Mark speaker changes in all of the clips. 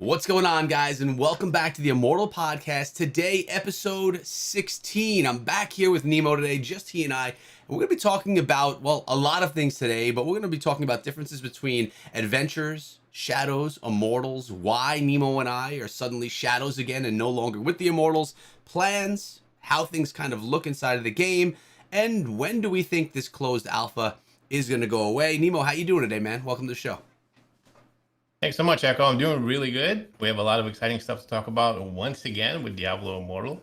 Speaker 1: What's going on, guys, and welcome back to the Immortal Podcast. Today, episode 16. I'm back here with Nemo today, just he and I. And we're going to be talking about, well, a lot of things today, but we're going to be talking about differences between adventures, shadows, immortals, why Nemo and I are suddenly shadows again and no longer with the immortals, plans, how things kind of look inside of the game, and when do we think this closed alpha is going to go away. Nemo, how you doing today, man? Welcome to the show.
Speaker 2: Thanks so much, Echo. I'm doing really good. We have a lot of exciting stuff to talk about once again with Diablo Immortal.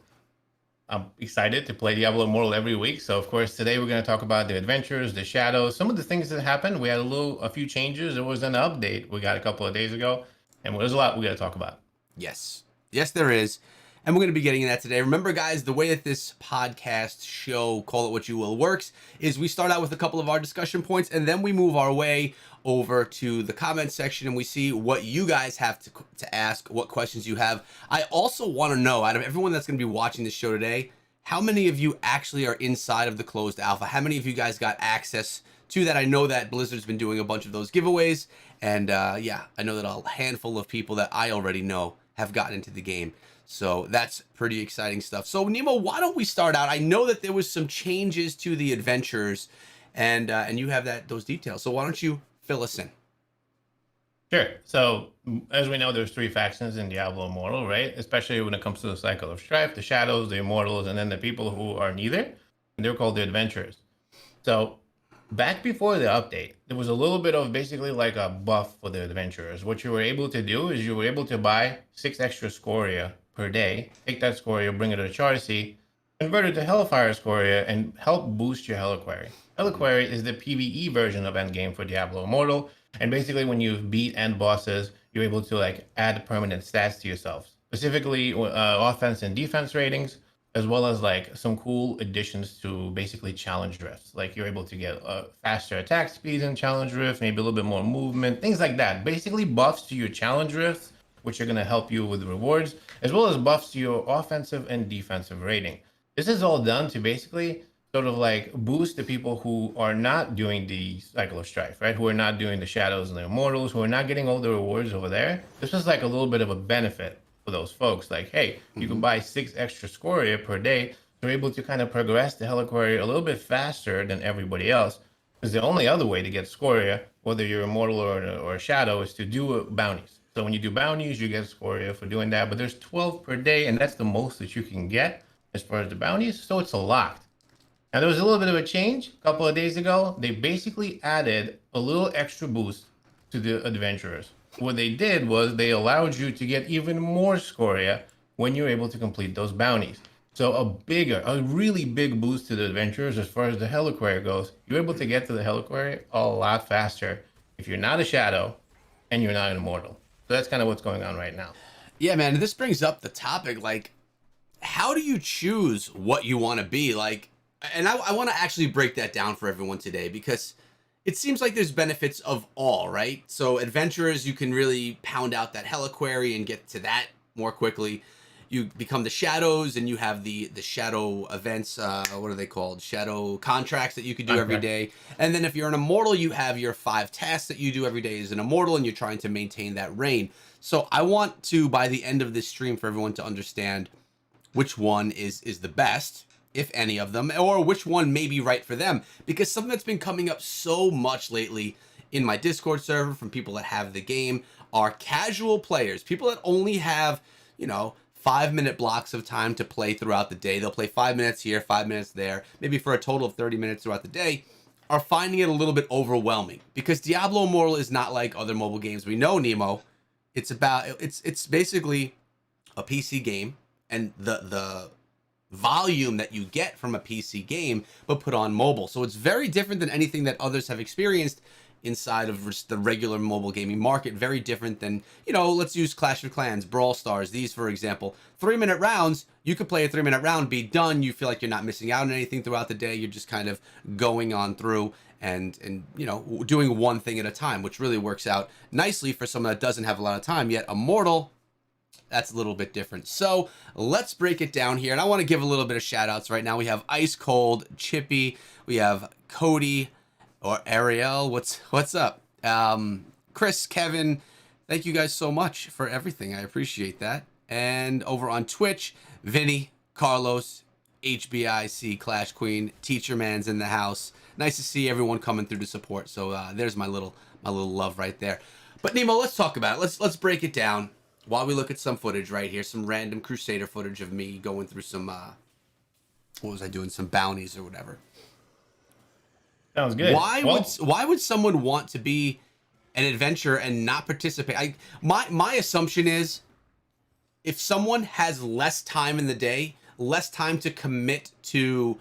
Speaker 2: I'm excited to play Diablo Immortal every week. So, of course, today we're going to talk about the adventures, the shadows, some of the things that happened. We had a few changes. There was an update we got a couple of days ago, and there's a lot we got to talk about.
Speaker 1: Yes, there is. And we're going to be getting into that today. Remember, guys, the way that this podcast show, call it what you will, works is we start out with a couple of our discussion points, and then we move our way over to the comment section and we see what you guys have to ask, what questions you have. I also want to know, out of everyone that's going to be watching this show today, how many of you actually are inside of the closed alpha? How many of you guys got access to that? I know that Blizzard's been doing a bunch of those giveaways, and yeah, I know that a handful of people that I already know have gotten into the game. So that's pretty exciting stuff. So Nemo, why don't we start out? I know that there was some changes to the adventures, and you have those details. So why don't you fill us in?
Speaker 2: Sure. So as we know, there's three factions in Diablo Immortal, right? Especially when it comes to the cycle of strife, the shadows, the immortals, and then the people who are neither. And they're called the adventurers. So back before the update, there was a little bit of basically like a buff for the adventurers. What you were able to do is you were able to buy 6 extra scoria per day, take that scoria, bring it to Charcy, convert it to Hellfire scoria, and help boost your Heliquary. Heliquary is the PvE version of Endgame for Diablo Immortal, and basically when you beat end bosses, you're able to like add permanent stats to yourself, specifically offense and defense ratings, as well as like some cool additions to basically challenge rifts. Like you're able to get faster attack speeds in challenge rift, maybe a little bit more movement, things like that. Basically buffs to your challenge rifts, which are going to help you with rewards, as well as buffs to your offensive and defensive rating. This is all done to basically sort of like boost the people who are not doing the cycle of strife, right? Who are not doing the shadows and the immortals, who are not getting all the rewards over there. This was like a little bit of a benefit for those folks. Like, hey, you can buy 6 extra scoria per day. You're able to kind of progress the Heliquary a little bit faster than everybody else. Because the only other way to get scoria, whether you're immortal or a shadow, is to do bounties. So when you do bounties, you get scoria for doing that. But there's 12 per day, and that's the most that you can get as far as the bounties. So it's a lot. Now, there was a little bit of a change a couple of days ago. They basically added a little extra boost to the adventurers. What they did was they allowed you to get even more scoria when you're able to complete those bounties. So a really big boost to the adventurers as far as the Heliquary goes. You're able to get to the Heliquary a lot faster if you're not a shadow and you're not an immortal. So that's kind of what's going on right now.
Speaker 1: Yeah, man, this brings up the topic, like, how do you choose what you want to be? Like, and I want to actually break that down for everyone today, because it seems like there's benefits of all, right? So adventurers, you can really pound out that Heliquary and get to that more quickly. You become the shadows and you have the shadow events, what are they called? Shadow contracts that you could do every day. And then if you're an immortal, you have your 5 tasks that you do every day as an immortal, and you're trying to maintain that reign. So I want to, by the end of this stream, for everyone to understand which one is the best, if any of them, or which one may be right for them. Because something that's been coming up so much lately in my Discord server from people that have the game are casual players, people that only have, 5-minute blocks of time to play throughout the day. They'll play 5 minutes here, 5 minutes there, maybe for a total of 30 minutes throughout the day, are finding it a little bit overwhelming. Because Diablo Immortal is not like other mobile games we know, Nemo. It's basically a PC game, and the volume that you get from a PC game, but put on mobile. So it's very different than anything that others have experienced inside of the regular mobile gaming market. Very different than, let's use Clash of Clans, Brawl Stars, these, for example. 3-minute rounds, you could play a 3-minute round, be done. You feel like you're not missing out on anything throughout the day. You're just kind of going on through and doing one thing at a time, which really works out nicely for someone that doesn't have a lot of time. Yet Immortal, that's a little bit different. So let's break it down here. And I want to give a little bit of shout outs right now. We have Ice Cold, Chippy, we have Cody or Ariel. What's up? Chris, Kevin, Thank you guys so much for everything. I appreciate that. And over on Twitch, Vinny, Carlos, HBIC, Clash Queen, Teacher Man's in the house. Nice to see everyone coming through to support. So there's my little love right there. But Nemo, let's talk about it. Let's break it down while we look at some footage right here. Some random Crusader footage of me going through some what was I doing? Some bounties or whatever.
Speaker 2: Sounds good.
Speaker 1: Why would someone want to be an adventurer and not participate? My assumption is if someone has less time in the day, less time to commit to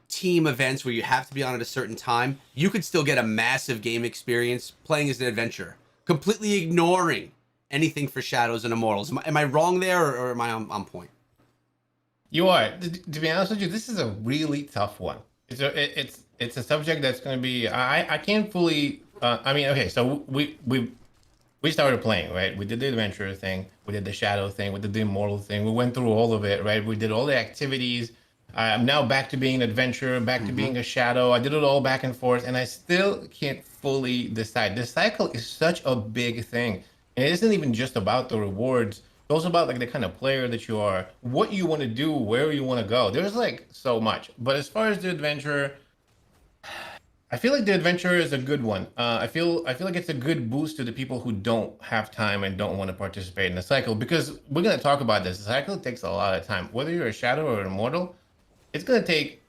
Speaker 1: team events where you have to be on at a certain time, you could still get a massive game experience playing as an adventurer, completely ignoring anything for Shadows and Immortals. Am I wrong there, or am I on point?
Speaker 2: You are. To be honest with you, this is a really tough one. It's a subject that's going to be. I can't fully. I mean, okay, so we started playing, right? We did the adventurer thing, we did the shadow thing, we did the immortal thing. We went through all of it, right? We did all the activities. I'm now back to being an adventurer, back to being a shadow. I did it all back and forth, and I still can't fully decide. This cycle is such a big thing, and it isn't even just about the rewards. It's also about like the kind of player that you are, what you want to do, where you want to go. There's like so much. But as far as the adventurer, I feel like the adventure is a good one. I feel like it's a good boost to the people who don't have time and don't want to participate in the cycle, because we're going to talk about this. The cycle takes a lot of time. Whether you're a shadow or an immortal, it's going to take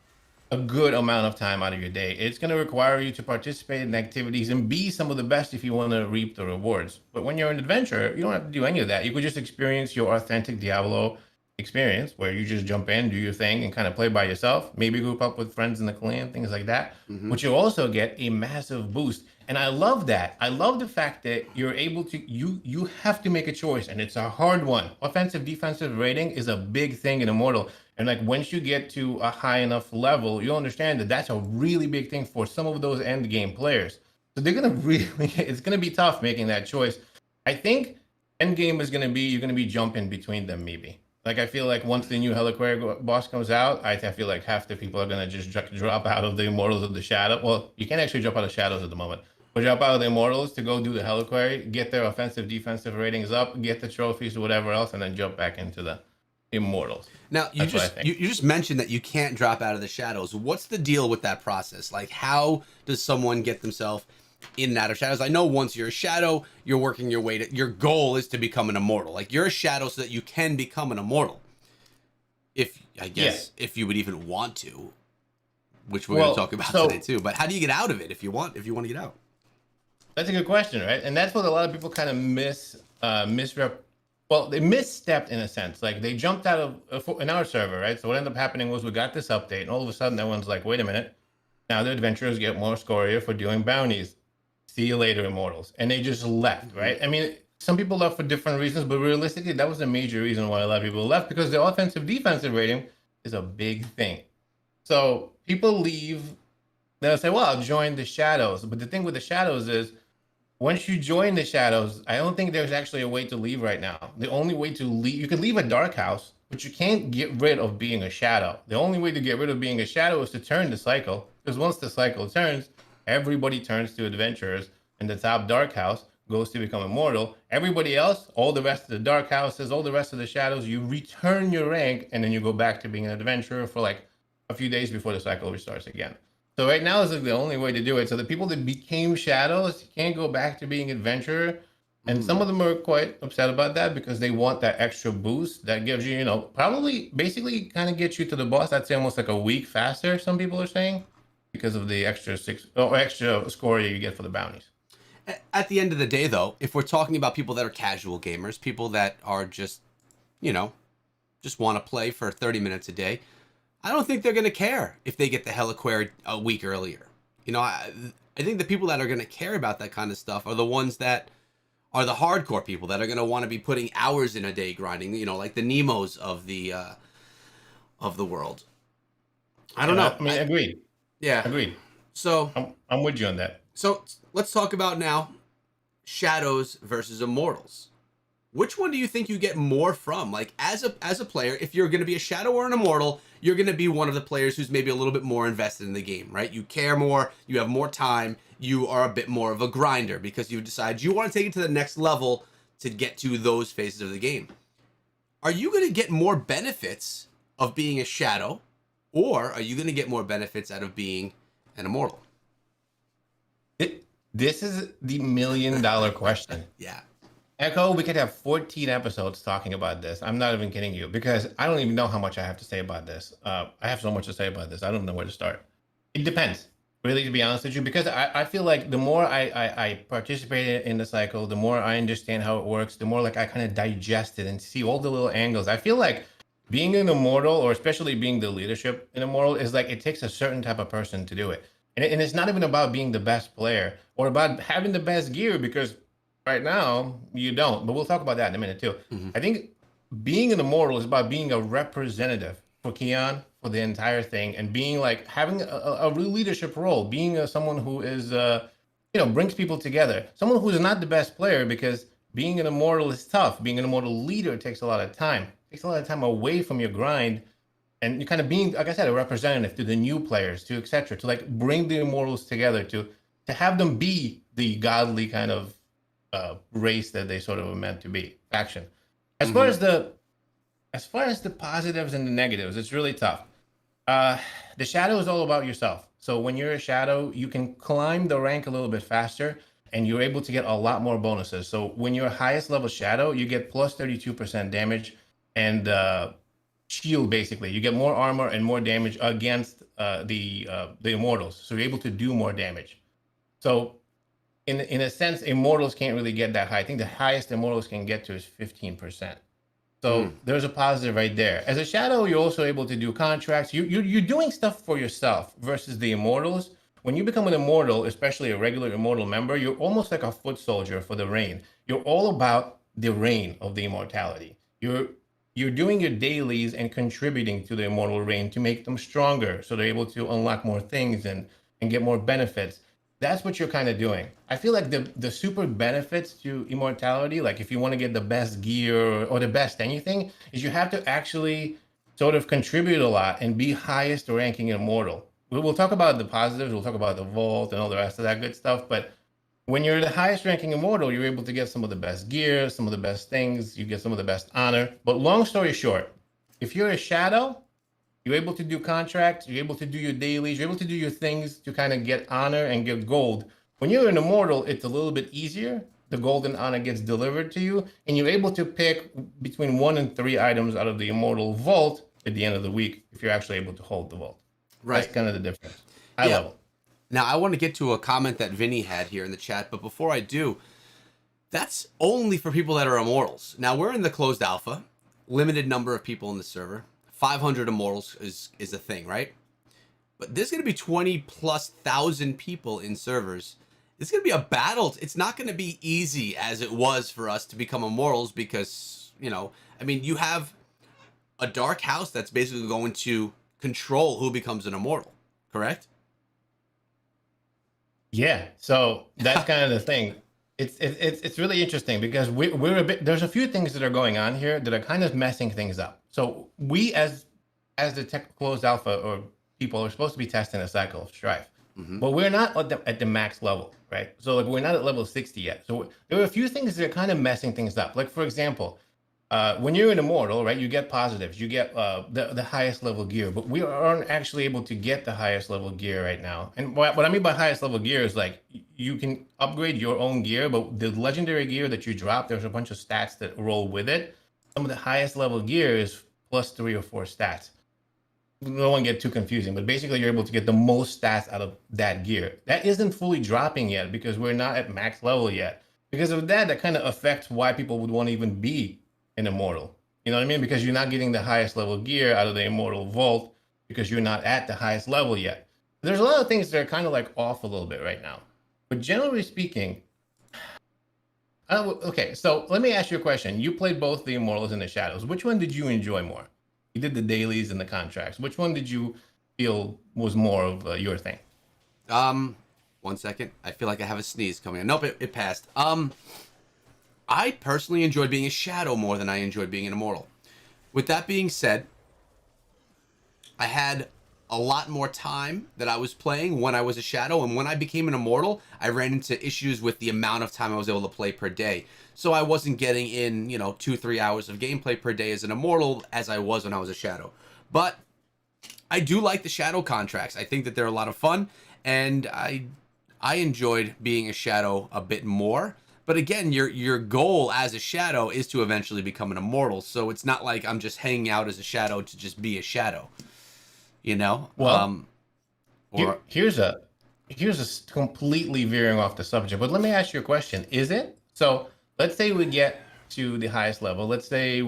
Speaker 2: a good amount of time out of your day. It's going to require you to participate in activities and be some of the best if you want to reap the rewards. But when you're an adventurer, you don't have to do any of that. You could just experience your authentic Diablo experience where you just jump in, do your thing, and kind of play by yourself, maybe group up with friends in the clan, things like that. But you also get a massive boost, and I love that. I love the fact that you're able to, you have to make a choice, and it's a hard one. Offensive defensive rating is a big thing in Immortal, and like once you get to a high enough level, you'll understand that that's a really big thing for some of those end game players. So they're gonna really it's gonna be tough making that choice. I think end game is gonna be, you're gonna be jumping between them maybe. Like, I feel like once the new Heliquary boss comes out, I feel like half the people are going to just drop out of the Immortals of the Shadow. Well, you can't actually drop out of Shadows at the moment. But drop out of the Immortals to go do the Heliquary, get their offensive, defensive ratings up, get the trophies or whatever else, and then jump back into the Immortals.
Speaker 1: Now, you just mentioned that you can't drop out of the Shadows. What's the deal with that process? Like, how does someone get themselves in and out of Shadows? I know once you're a shadow, you're working your way to, your goal is to become an immortal. Like, you're a shadow so that you can become an immortal. If if you would even want to, which we're going to talk about today too. But how do you get out of it if you want to get out?
Speaker 2: That's a good question, right? And that's what a lot of people kind of they misstepped in a sense. Like, they jumped out of in our server, right? So what ended up happening was we got this update, and all of a sudden everyone's like, wait a minute, now the adventurers get more scoria for doing bounties. See you later, Immortals. And they just left, right? I mean, some people left for different reasons, but realistically, that was a major reason why a lot of people left, because the offensive defensive rating is a big thing. So people leave, they'll say, well, I'll join the Shadows. But the thing with the Shadows is, once you join the Shadows, I don't think there's actually a way to leave right now. The only way to leave, you could leave a Dark House, but you can't get rid of being a Shadow. The only way to get rid of being a Shadow is to turn the cycle, because once the cycle turns, everybody turns to adventurers, and the top Dark House goes to become immortal. Everybody else, all the rest of the Dark Houses, all the rest of the Shadows, you return your rank, and then you go back to being an adventurer for like a few days before the cycle restarts again. So right now is like the only way to do it. So the people that became Shadows can't go back to being adventurer, and some of them are quite upset about that because they want that extra boost that gives you, probably basically kind of gets you to the boss. I'd say almost like a week faster, some people are saying, because of the extra scoria you get for the bounties.
Speaker 1: At the end of the day, though, if we're talking about people that are casual gamers, people that are just want to play for 30 minutes a day, I don't think they're going to care if they get the Heliquary a week earlier. I think the people that are going to care about that kind of stuff are the ones that are the hardcore people that are going to want to be putting hours in a day grinding, like the Nemos of the world. I don't know.
Speaker 2: I mean, agreed.
Speaker 1: Yeah.
Speaker 2: Agreed.
Speaker 1: So
Speaker 2: I'm with you on that.
Speaker 1: So let's talk about now Shadows versus Immortals. Which one do you think you get more from? Like, as a player, if you're going to be a Shadow or an Immortal, you're going to be one of the players who's maybe a little bit more invested in the game, right? You care more, you have more time, you are a bit more of a grinder because you decide you want to take it to the next level to get to those phases of the game. Are you going to get more benefits of being a shadow, or are you going to get more benefits out of being an immortal?
Speaker 2: This is the $1 million question.
Speaker 1: Yeah.
Speaker 2: Echo, we could have 14 episodes talking about this. I'm not even kidding you, because I don't even know how much I have to say about this. I have so much to say about this. I don't know where to start. It depends, really, to be honest with you, because I feel like the more I participate in the cycle, the more I understand how it works, the more like I kind of digest it and see all the little angles. I feel like being an immortal, or especially being the leadership in immortal, is like it takes a certain type of person to do it. And it's not even about being the best player or about having the best gear, because right now you don't. But we'll talk about that in a minute too.
Speaker 1: Mm-hmm.
Speaker 2: I think being an immortal is about being a representative for Keon, for the entire thing, and being like having a real leadership role, being someone who is, brings people together. Someone who's not the best player, because being an immortal is tough. Being an immortal leader takes a lot of time. It takes a lot of time away from your grind. And you kind of being, like I said, a representative to the new players, to etc., to like bring the immortals together, to have them be the godly kind of race that they sort of are meant to be, faction. As far as the positives and the negatives, it's really tough. The shadow is all about yourself. So when you're a shadow, you can climb the rank a little bit faster, and you're able to get a lot more bonuses. So when you're highest level shadow, you get plus 32% damage and shield. Basically, you get more armor and more damage against the immortals, so you're able to do more damage. So in a sense, immortals can't really get that high. I think the highest immortals can get to is 15%. So there's a positive right there. As a shadow, you're also able to do contracts. You're doing stuff for yourself, versus the immortals. When you become an immortal, especially a regular immortal member, you're almost like a foot soldier for the reign. You're all about the reign of the immortality. You're doing your dailies and contributing to the immortal reign to make them stronger, so they're able to unlock more things and get more benefits. That's what you're kind of doing. I feel like the super benefits to immortality, like if you want to get the best gear or the best anything, is you have to actually sort of contribute a lot and be highest ranking immortal. We'll talk about the positives, we'll talk about the vault and all the rest of that good stuff, but when you're the highest ranking immortal, you're able to get some of the best gear, some of the best things, you get some of the best honor. But long story short, if you're a shadow, you're able to do contracts, you're able to do your dailies, you're able to do your things to kind of get honor and get gold. When you're an immortal, it's a little bit easier. The gold and honor gets delivered to you, and you're able to pick between 1 and 3 items out of the Immortal Vault at the end of the week, if you're actually able to hold the vault.
Speaker 1: Right.
Speaker 2: That's kind of the difference. High level.
Speaker 1: Now, I want to get to a comment that Vinny had here in the chat, but before I do, that's only for people that are immortals. Now, we're in the closed alpha, limited number of people in the server. 500 immortals is a thing, right? But there's going to be 20,000+ people in servers. It's going to be a battle. It's not going to be easy as it was for us to become immortals, because, you have a dark house that's basically going to control who becomes an immortal, correct?
Speaker 2: Yeah, so that's kind of the thing. It's really interesting, because we're a bit. There's a few things that are going on here that are kind of messing things up. So we, as the tech closed alpha, or people, are supposed to be testing a cycle of strife, but we're not at the max level, right? So like we're not at level 60 yet. So there are a few things that are kind of messing things up. Like for example, when you're an immortal, right, you get positives, you get the highest level gear, but we aren't actually able to get the highest level gear right now. And what I mean by highest level gear is like you can upgrade your own gear, but the legendary gear that you drop, there's a bunch of stats that roll with it. Some of the highest level gear is plus 3 or 4 stats. No one get too confusing, but basically you're able to get the most stats out of that gear. That isn't fully dropping yet, because we're not at max level yet. Because of that kind of affects why people would want to even be an immortal. You know what I mean? Because you're not getting the highest level gear out of the Immortal Vault, because you're not at the highest level yet. There's a lot of things that are kind of like off a little bit right now. But generally speaking, okay, so let me ask you a question. You played both the Immortals and the Shadows. Which one did you enjoy more? You did the dailies and the contracts. Which one did you feel was more of your thing?
Speaker 1: 1 second. I feel like I have a sneeze coming in. Nope, it passed. I personally enjoyed being a shadow more than I enjoyed being an immortal. With that being said, I had a lot more time that I was playing when I was a shadow, and when I became an immortal, I ran into issues with the amount of time I was able to play per day. So I wasn't getting in, 2-3 hours of gameplay per day as an immortal as I was when I was a shadow. But I do like the shadow contracts. I think that they're a lot of fun, and I enjoyed being a shadow a bit more. But again, your goal as a shadow is to eventually become an immortal. So it's not like I'm just hanging out as a shadow to just be a shadow, you know.
Speaker 2: Well,
Speaker 1: Or
Speaker 2: here's a completely veering off the subject, but let me ask you a question. Is it? So let's say we get to the highest level. Let's say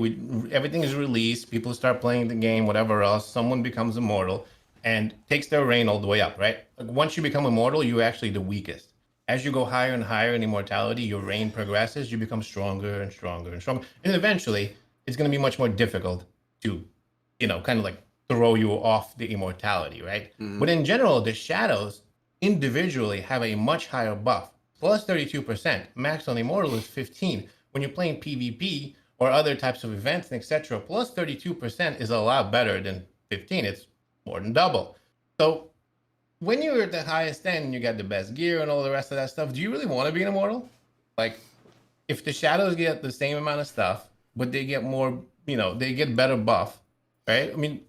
Speaker 2: everything is released, people start playing the game, whatever else, someone becomes immortal and takes their reign all the way up, right? Like once you become immortal, you're actually the weakest. As you go higher and higher in immortality, your reign progresses, you become stronger and stronger and stronger. And eventually, it's going to be much more difficult to, kind of like throw you off the immortality, right? But in general, the shadows individually have a much higher buff, plus 32%. Max on immortal is 15. When you're playing PvP or other types of events, etc., plus 32% is a lot better than 15. It's more than double. So when you're at the highest end, you got the best gear and all the rest of that stuff. Do you really want to be an immortal? Like, if the shadows get the same amount of stuff, but they get more, they get better buff, right? I mean,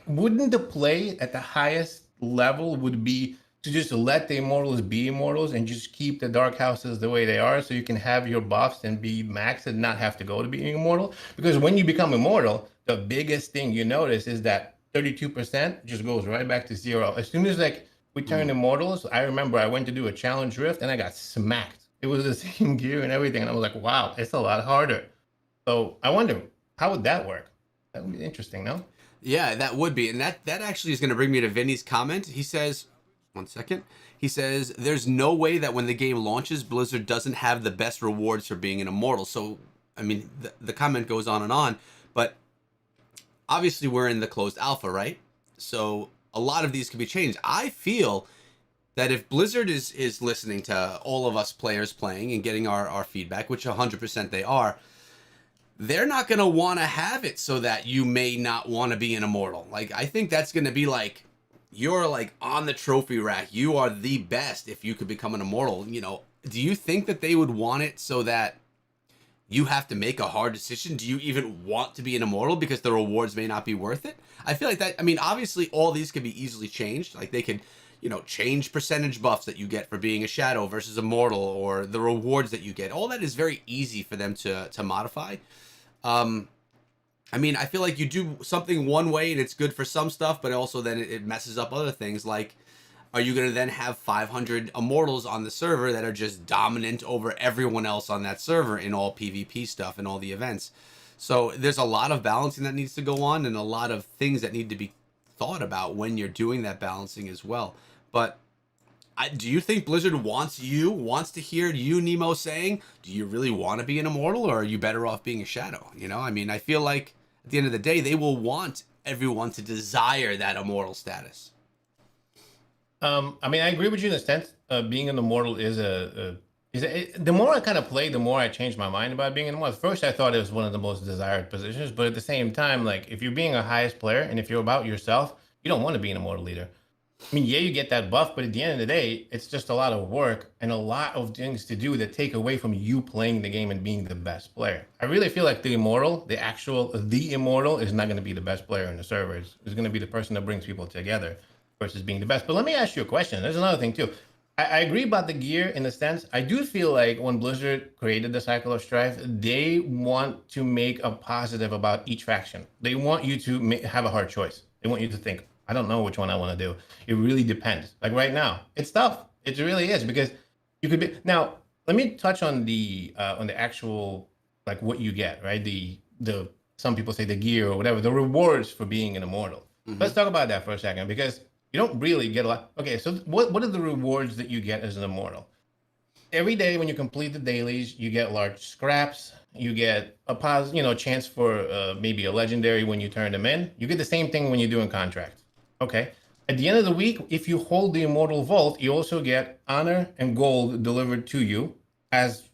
Speaker 2: wouldn't the play at the highest level would be to just let the immortals be immortals and just keep the dark houses the way they are, so you can have your buffs and be maxed and not have to go to being immortal? Because when you become immortal, the biggest thing you notice is that 32% just goes right back to zero. As soon as we turned immortals, I remember I went to do a challenge rift and I got smacked. It was the same gear and everything, and I was like, wow, it's a lot harder. So I wonder, how would that work? That would be interesting, no?
Speaker 1: Yeah, that would be. And that actually is going to bring me to Vinny's comment. He says, one second. He says, there's no way that when the game launches, Blizzard doesn't have the best rewards for being an immortal. So, I mean, the comment goes on, but obviously we're in the closed alpha, right? So a lot of these can be changed. I feel that if Blizzard is listening to all of us players playing and getting our feedback, which 100% they are, they're not going to want to have it so that you may not want to be an immortal. Like, I think that's going to be like, you're like on the trophy rack. You are the best if you could become an immortal. Do you think that they would want it so that you have to make a hard decision? Do you even want to be an immortal because the rewards may not be worth it? I feel like that, I mean, obviously all these can be easily changed. Like they could, change percentage buffs that you get for being a shadow versus immortal, or the rewards that you get. All that is very easy for them to modify. I mean, I feel like you do something one way and it's good for some stuff, but also then it messes up other things. Like, are you going to then have 500 immortals on the server that are just dominant over everyone else on that server in all PvP stuff and all the events? So there's a lot of balancing that needs to go on, and a lot of things that need to be thought about when you're doing that balancing as well. But do you think Blizzard wants to hear you, Nemo, saying, do you really want to be an immortal, or are you better off being a shadow? I mean, I feel like at the end of the day, they will want everyone to desire that immortal status.
Speaker 2: I mean, I agree with you in a sense. Being an immortal is the more I kind of play, the more I change my mind about being an immortal. At first, I thought it was one of the most desired positions, but at the same time, like if you're being a highest player and if you're about yourself, you don't want to be an immortal leader. I mean, yeah, you get that buff, but at the end of the day, it's just a lot of work and a lot of things to do that take away from you playing the game and being the best player. I really feel like the immortal is not going to be the best player in the server. It's going to be the person that brings people together versus being the best. But let me ask you a question. There's another thing too. I agree about the gear in a sense. I do feel like when Blizzard created the Cycle of Strife, they want to make a positive about each faction. They want you to have a hard choice. They want you to think, I don't know which one I want to do. It really depends. Like right now, it's tough. It really is, because you could be. Now, let me touch on the actual, like what you get, right? The some people say the gear or whatever, the rewards for being an immortal. Mm-hmm. Let's talk about that for a second, because you don't really get a lot. Okay, so what are the rewards that you get as an immortal? Every day when you complete the dailies, you get large scraps. You get a chance for maybe a legendary when you turn them in. You get the same thing when you're doing contracts. Okay. At the end of the week, if you hold the Immortal Vault, you also get honor and gold delivered to you as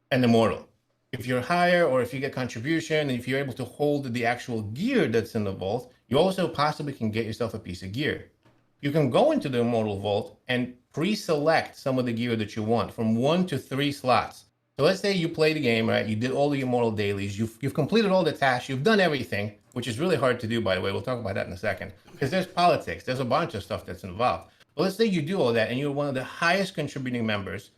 Speaker 2: an immortal. If you're higher, or if you get contribution, and if you're able to hold the actual gear that's in the vault, you also possibly can get yourself a piece of gear. You can go into the Immortal Vault and pre-select some of the gear that you want from 1 to 3 slots. So let's say you play the game, right? You did all the Immortal dailies. You've completed all the tasks. You've done everything, which is really hard to do, by the way. We'll talk about that in a second. Because there's politics. There's a bunch of stuff that's involved. But let's say you do all that and you're one of the highest contributing members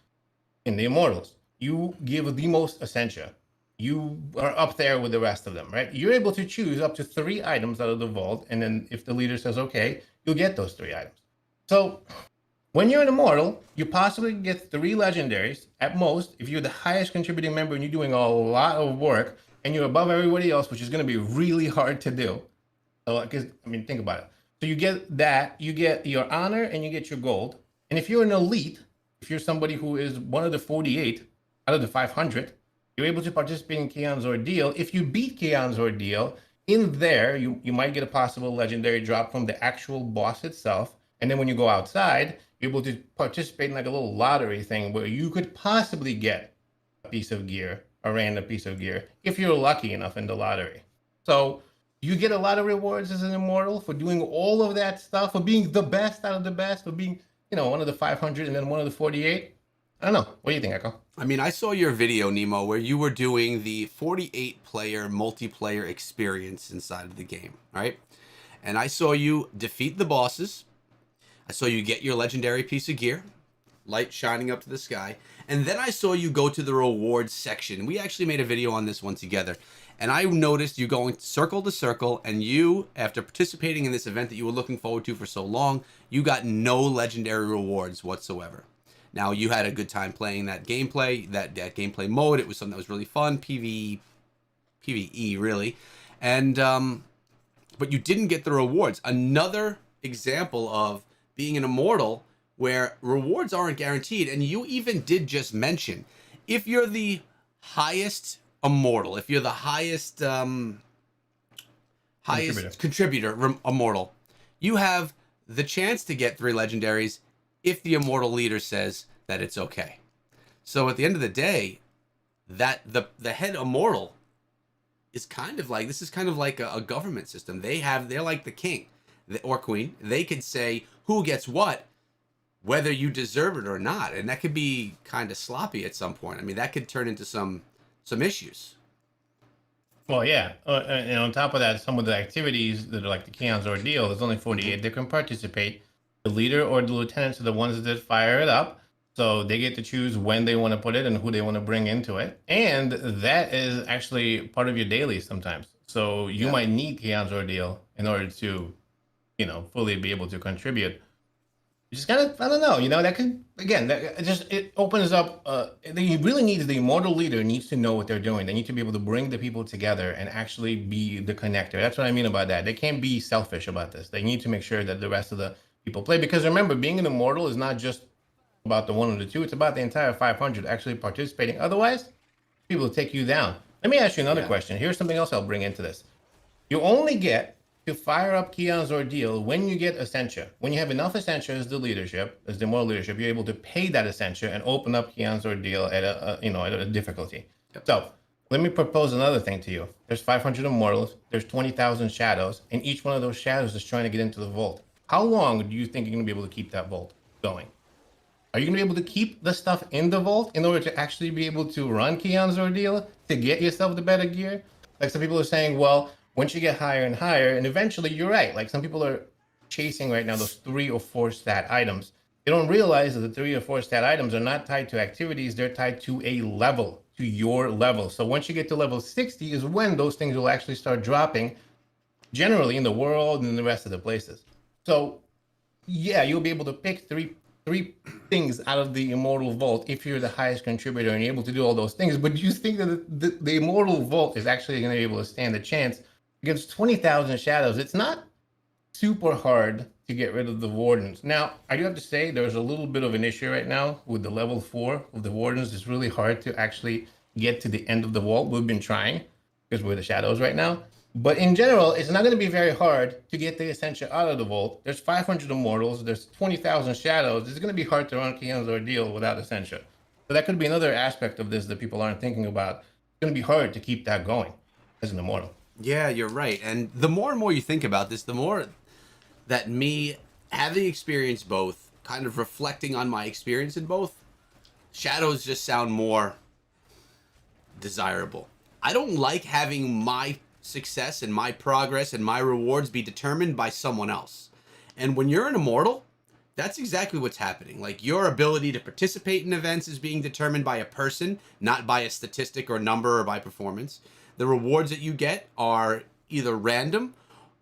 Speaker 2: in the Immortals. You give the most Essentia. You are up there with the rest of them, right? You're able to choose up to 3 items out of the vault. And then if the leader says, okay, you'll get those 3 items. So when you're an Immortal, you possibly get 3 legendaries at most if you're the highest contributing member and you're doing a lot of work and you're above everybody else, which is going to be really hard to do. So, because, I mean, think about it. So you get that, you get your honor, and you get your gold. And if you're an elite, if you're somebody who is one of the 48 out of the 500, you're able to participate in Keon's Ordeal. If you beat Keon's Ordeal, in there, you might get a possible legendary drop from the actual boss itself. And then when you go outside, you're able to participate in like a little lottery thing where you could possibly get a piece of gear, a random piece of gear, if you're lucky enough in the lottery. So you get a lot of rewards as an Immortal for doing all of that stuff, for being the best out of the best, for being, one of the 500 and then one of the 48. I don't know. What do you think, Echo?
Speaker 1: I mean, I saw your video, Nemo, where you were doing the 48-player multiplayer experience inside of the game, right? And I saw you defeat the bosses. I saw you get your legendary piece of gear, light shining up to the sky. And then I saw you go to the rewards section. We actually made a video on this one together. And I noticed you going circle to circle, and you, after participating in this event that you were looking forward to for so long, you got no legendary rewards whatsoever. Now, you had a good time playing that gameplay, that gameplay mode. It was something that was really fun, PvE, really. And, but you didn't get the rewards. Another example of being an Immortal where rewards aren't guaranteed. And you even did just mention, if you're the highest Immortal, if you're the highest contributor Immortal, you have the chance to get 3 legendaries if the Immortal leader says that it's okay. So at the end of the day, that the head Immortal is kind of like, this is kind of like a government system. They're like the king or queen. They could say who gets what, whether you deserve it or not. And that could be kind of sloppy at some point. I mean, that could turn into some issues.
Speaker 2: Well, yeah. And on top of that, some of the activities that are like the Keon's Ordeal, there's only 48 that can participate. The leader or the lieutenants are the ones that fire it up. So they get to choose when they want to put it and who they want to bring into it. And that is actually part of your dailies sometimes. So you might need Keon's Ordeal in order to, fully be able to contribute. Just kind of, I don't know, that could, again, it opens up, you really need, the Immortal leader needs to know what they're doing. They need to be able to bring the people together and actually be the connector. That's what I mean about that. They can't be selfish about this. They need to make sure that the rest of the people play, because remember, being an Immortal is not just about the 1 or the 2, it's about the entire 500 actually participating. Otherwise, people will take you down. Let me ask you another question. Here's something else I'll bring into this. You only get to fire up Keon's Ordeal when you get Essentia. When you have enough Essentia as the leadership, as the Immortal leadership, you're able to pay that Essentia and open up Keon's Ordeal at a difficulty. Yep. So let me propose another thing to you. There's 500 Immortals, there's 20,000 shadows, and each one of those shadows is trying to get into the vault. How long do you think you're going to be able to keep that vault going? Are you going to be able to keep the stuff in the vault in order to actually be able to run Keon's Ordeal to get yourself the better gear? Like, some people are saying, well, once you get higher and higher, and eventually you're right. Like, some people are chasing right now those 3 or 4 stat items. They don't realize that the 3 or 4 stat items are not tied to activities. They're tied to a level, to your level. So once you get to level 60 is when those things will actually start dropping, generally in the world and in the rest of the places. So yeah, you'll be able to pick three things out of the Immortal Vault if you're the highest contributor and you're able to do all those things. But do you think that the Immortal Vault is actually going to be able to stand a chance against 20,000 shadows? It's not super hard to get rid of the Wardens. Now, I do have to say there's a little bit of an issue right now with the level 4 of the Wardens. It's really hard to actually get to the end of the vault. We've been trying because we're the shadows right now. But in general, it's not going to be very hard to get the Essentia out of the vault. There's 500 Immortals. There's 20,000 shadows. It's going to be hard to run Keon's Ordeal without Essentia. So that could be another aspect of this that people aren't thinking about. going to be hard to keep that going as an immortal.
Speaker 1: Yeah, you're right. And the more and more you think about this, the more that me having experienced both, kind of reflecting on my experience in both, shadows just sound more desirable. I don't like having my success and my progress and my rewards be determined by someone else. And when you're an immortal, that's exactly what's happening. Like your ability to participate in events is being determined by a person, not by a statistic or number or by performance. The rewards that you get are either random,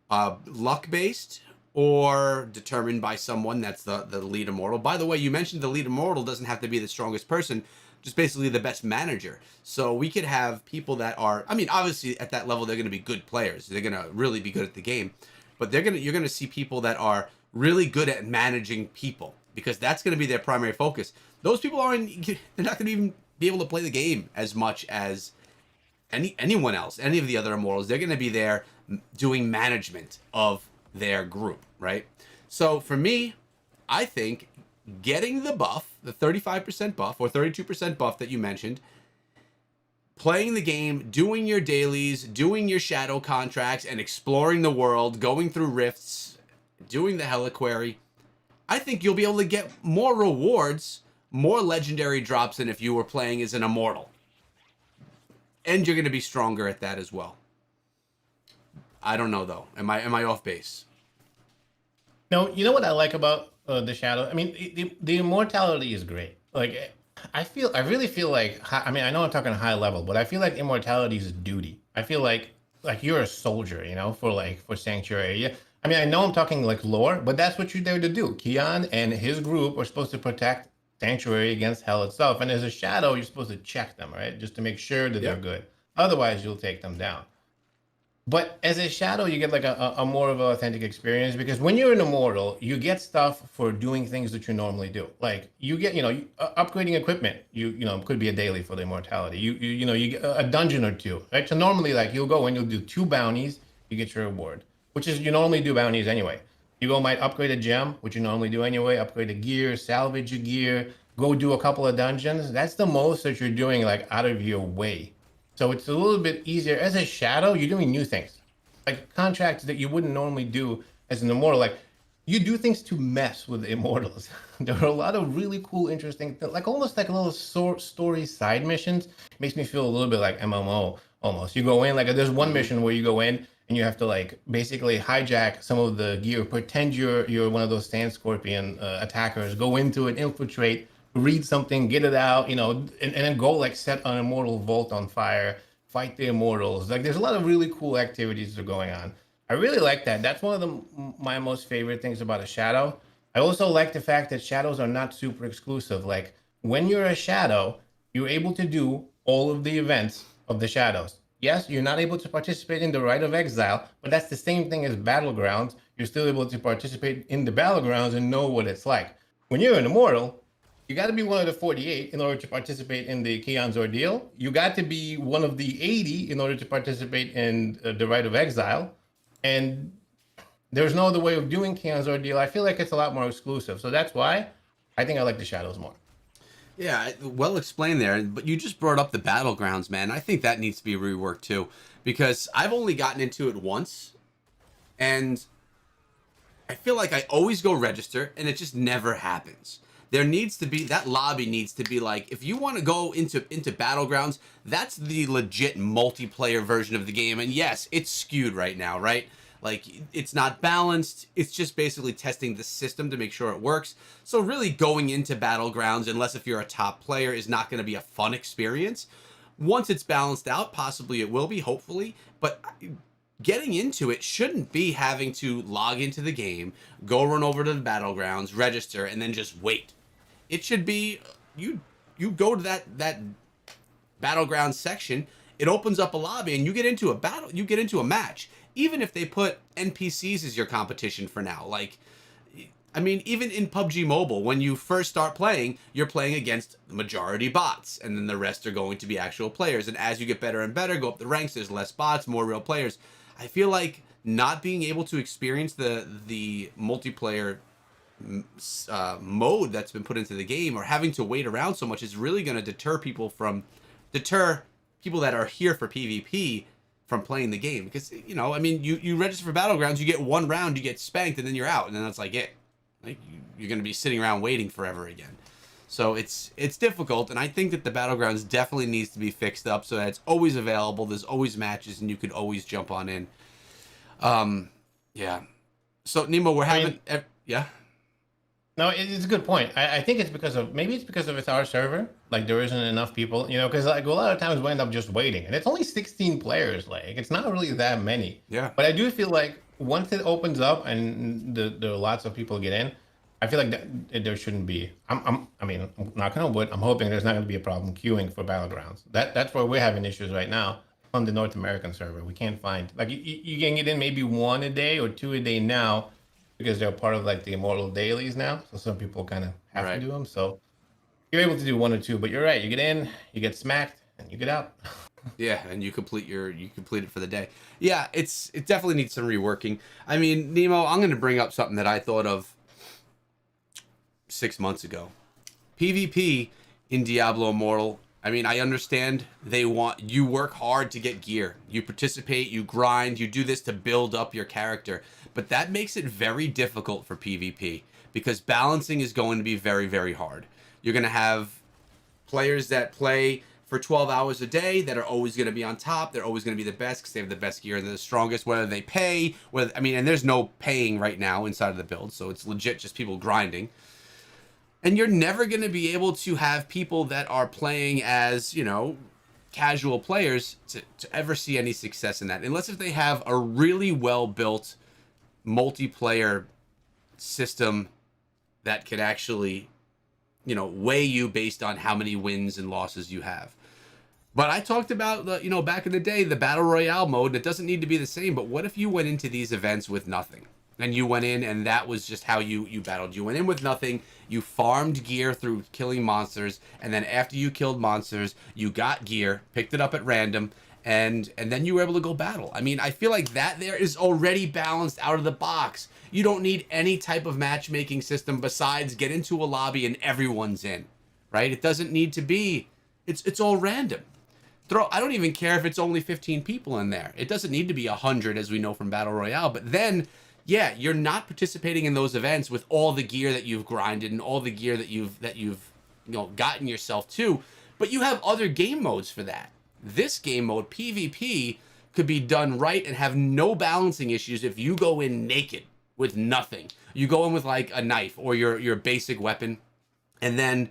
Speaker 1: luck based, or determined by someone that's the lead immortal. By the way, you mentioned the lead immortal doesn't have to be the strongest person, just basically the best manager. So we could have people that are, I mean, obviously at that level they're going to be good players. They're going to really be good at the game, but you're going to see people that are really good at managing people because that's going to be their primary focus. Those people they're not going to even be able to play the game as much as anyone else, any of the other immortals. They're going to be there doing management of their group, right? So for me, I think getting the buff, the 35% buff or 32% buff that you mentioned, playing the game, doing your dailies, doing your shadow contracts, and exploring the world, going through rifts, doing the Heliquary, I think you'll be able to get more rewards, more legendary drops than if you were playing as an immortal. And you're going to be stronger at that as well. I don't know though. Am I off base?
Speaker 2: No, you know what I like about the shadow? I mean, the immortality is great. Like, I really feel like, I mean, I know I'm talking high level, but I feel like immortality is a duty. I feel like you're a soldier, you know, for Sanctuary. Yeah. I mean, I know I'm talking like lore, but that's what you're there to do. Keon and his group are supposed to protect Sanctuary against hell itself. And as a shadow, you're supposed to check them, right? Just to make sure that they're good. Otherwise, you'll take them down. But as a shadow, you get like a more of an authentic experience because when you're an immortal, you get stuff for doing things that you normally do. Like you get, upgrading equipment. You know, could be a daily for the immortality. You get a dungeon or two, right? So normally, like you'll go and you'll do 2 bounties, you get your reward, which is you normally do bounties anyway. You go might upgrade a gem, which you normally do anyway. Upgrade a gear, salvage your gear, go do a couple of dungeons. That's the most that you're doing like out of your way. So it's a little bit easier. As a shadow, you're doing new things. Like contracts that you wouldn't normally do as an immortal. Like you do things to mess with the immortals. There are a lot of really cool, interesting, like almost like a little story side missions. Makes me feel a little bit like MMO almost. You go in, like there's one mission where you go in and you have to like basically hijack some of the gear, pretend you're one of those Sand Scorpion attackers, go into it, infiltrate, read something, get it out, and then go like set an Immortal Vault on fire, fight the Immortals. Like there's a lot of really cool activities that are going on. I really like that. That's one of my most favorite things about a shadow. I also like the fact that shadows are not super exclusive. Like when you're a shadow, you're able to do all of the events of the shadows. Yes, you're not able to participate in the Rite of Exile, but that's the same thing as Battlegrounds. You're still able to participate in the Battlegrounds and know what it's like. When you're an immortal, you got to be one of the 48 in order to participate in the Keon's Ordeal. You got to be one of the 80 in order to participate in the Rite of Exile. And there's no other way of doing Keon's Ordeal. I feel like it's a lot more exclusive. So that's why I think I like the Shadows more.
Speaker 1: Yeah, well explained there. But you just brought up the Battlegrounds, man. I think that needs to be reworked too. Because I've only gotten into it once. And I feel like I always go register and it just never happens. There needs to be, that lobby needs to be like, if you want to go into Battlegrounds, that's the legit multiplayer version of the game. And yes, it's skewed right now, right? Like, it's not balanced. It's just basically testing the system to make sure it works. So really going into Battlegrounds, unless if you're a top player, is not going to be a fun experience. Once it's balanced out, possibly it will be, hopefully. But getting into it shouldn't be having to log into the game, go run over to the Battlegrounds, register, and then just wait. It should be you go to that Battleground section, it opens up a lobby and you get into a battle, you get into a match. Even if they put NPCs as your competition for now. Like, I mean, even in PUBG Mobile, when you first start playing, you're playing against the majority bots, and then the rest are going to be actual players. And as you get better and better, go up the ranks, there's less bots, more real players. I feel like not being able to experience the multiplayer mode that's been put into the game, or having to wait around so much, is really going to deter people that are here for PvP from playing the game. Because, you know, I mean, you register for Battlegrounds, you get one round, you get spanked, and then you're out, and then that's like it. Like, you're going to be sitting around waiting forever again. So it's difficult, and I think that the Battlegrounds definitely needs to be fixed up so that it's always available, there's always matches, and you could always jump on in. Yeah. So, Nemo, we're having... yeah?
Speaker 2: No, it's a good point. I think it's because of, maybe it's because of it's our server. Like, there isn't enough people, you know, because like a lot of times we end up just waiting, and it's only 16 players. Like, it's not really that many.
Speaker 1: Yeah.
Speaker 2: But I do feel like once it opens up and there are lots of people get in, I feel like that there shouldn't be. I mean, I'm not gonna wood. I'm hoping there's not gonna be a problem queuing for Battlegrounds. That's where we're having issues right now on the North American server. We can't find, like, you can get in maybe 1 a day or 2 a day now, because they're part of like the Immortal dailies now. So some people kind of have to do them. So you're able to do 1 or 2, but you're right. You get in, you get smacked, and you get out.
Speaker 1: Yeah, and you complete it for the day. Yeah, it definitely needs some reworking. I mean, Nemo, I'm going to bring up something that I thought of 6 months ago. PvP in Diablo Immortal. I mean, I understand you work hard to get gear. You participate, you grind, you do this to build up your character. But that makes it very difficult for PvP because balancing is going to be very, very hard. You're going to have players that play for 12 hours a day that are always going to be on top. They're always going to be the best because they have the best gear and they're the strongest, whether they pay, and there's no paying right now inside of the build. So it's legit just people grinding. And you're never going to be able to have people that are playing as, you know, casual players to ever see any success in that. Unless if they have a really well-built multiplayer system that could actually, you know, weigh you based on how many wins and losses you have. But I talked about, you know, back in the day, the Battle Royale mode, and it doesn't need to be the same, but what if you went into these events with nothing? And you went in and that was just how you battled. You went in with nothing, you farmed gear through killing monsters, and then after you killed monsters, you got gear, picked it up at random, and then you were able to go battle. I mean, I feel like that there is already balanced out of the box. You don't need any type of matchmaking system besides get into a lobby and everyone's in, right? It doesn't need to be, it's all random. I don't even care if it's only 15 people in there. It doesn't need to be 100 as we know from Battle Royale, but then, yeah, you're not participating in those events with all the gear that you've grinded and all the gear that you've you know, gotten yourself to, but you have other game modes for that. This game mode, PvP, could be done right and have no balancing issues if you go in naked with nothing. You go in with like a knife or your basic weapon, and then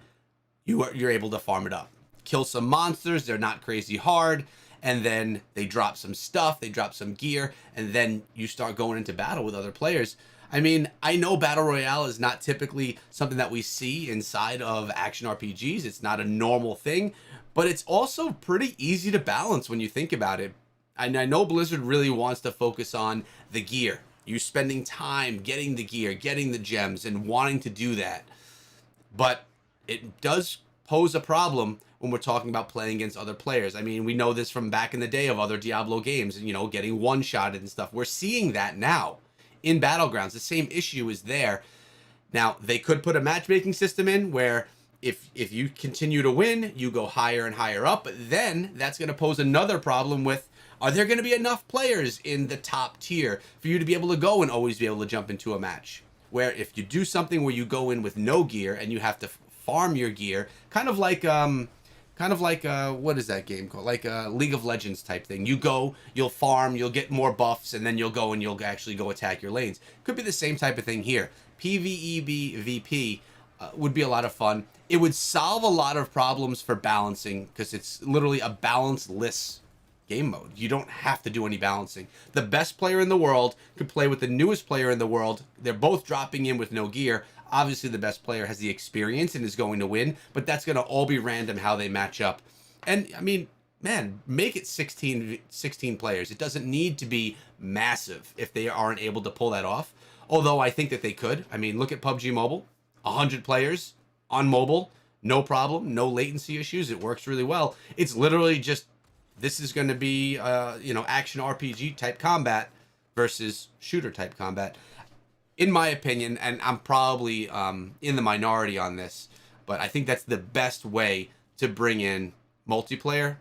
Speaker 1: you're able to farm it up. Kill some monsters, they're not crazy hard, and then they drop some stuff, they drop some gear, and then you start going into battle with other players. I mean, I know Battle Royale is not typically something that we see inside of action RPGs. It's not a normal thing, but it's also pretty easy to balance when you think about it. And I know Blizzard really wants to focus on the gear. You spending time getting the gear, getting the gems, and wanting to do that. But it does pose a problem when we're talking about playing against other players. I mean, we know this from back in the day of other Diablo games, and, you know, getting one-shotted and stuff. We're seeing that now in Battlegrounds. The same issue is there. Now, they could put a matchmaking system in where if you continue to win, you go higher and higher up, but then that's going to pose another problem with, are there going to be enough players in the top tier for you to be able to go and always be able to jump into a match? Where if you do something where you go in with no gear and you have to farm your gear, kind of like what is that game called? Like a League of Legends type thing. You go, you'll farm, you'll get more buffs, and then you'll go and you'll actually go attack your lanes. Could be the same type of thing here. PvEBVP would be a lot of fun. It would solve a lot of problems for balancing because it's literally a balance-less game mode. You don't have to do any balancing. The best player in the world could play with the newest player in the world. They're both dropping in with no gear. Obviously, the best player has the experience and is going to win, but that's going to all be random how they match up. And, I mean, man, make it 16 players. It doesn't need to be massive if they aren't able to pull that off, although I think that they could. I mean, look at PUBG Mobile. 100 players on mobile, no problem, no latency issues. It works really well. It's literally just, this is going to be, you know, action RPG type combat versus shooter type combat. In my opinion, and I'm probably in the minority on this, but I think that's the best way to bring in multiplayer,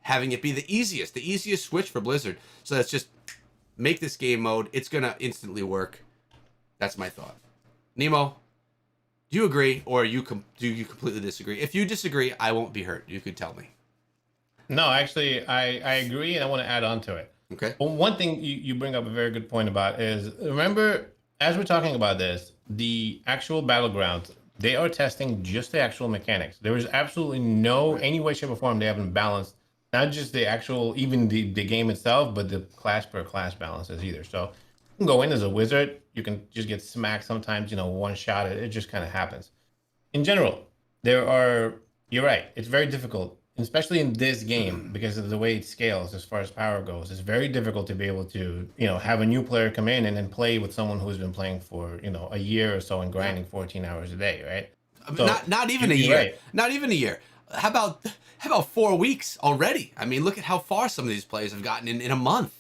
Speaker 1: having it be the easiest switch for Blizzard. So let's just make this game mode. It's gonna instantly work. That's my thought. Nemo, do you agree, or do you completely disagree? If you disagree, I won't be hurt. You could tell me.
Speaker 2: No, actually, I agree, and I want to add on to it.
Speaker 1: Okay.
Speaker 2: Well, one thing you bring up a very good point about is, remember, as we're talking about this, the actual Battlegrounds, they are testing just the actual mechanics. There is absolutely no any way, shape, or form they haven't balanced, not just the actual, even the game itself, but the class per class balances either. So you can go in as a wizard, you can just get smacked sometimes, one shot, it just kind of happens. In general, you're right, it's very difficult, especially in this game, because of the way it scales as far as power goes. It's very difficult to be able to, have a new player come in and then play with someone who's been playing for, a year or so and grinding 14 hours a day, right? So,
Speaker 1: not even a year.
Speaker 2: Right.
Speaker 1: Not even a year. How about 4 weeks already? I mean, look at how far some of these players have gotten in a month.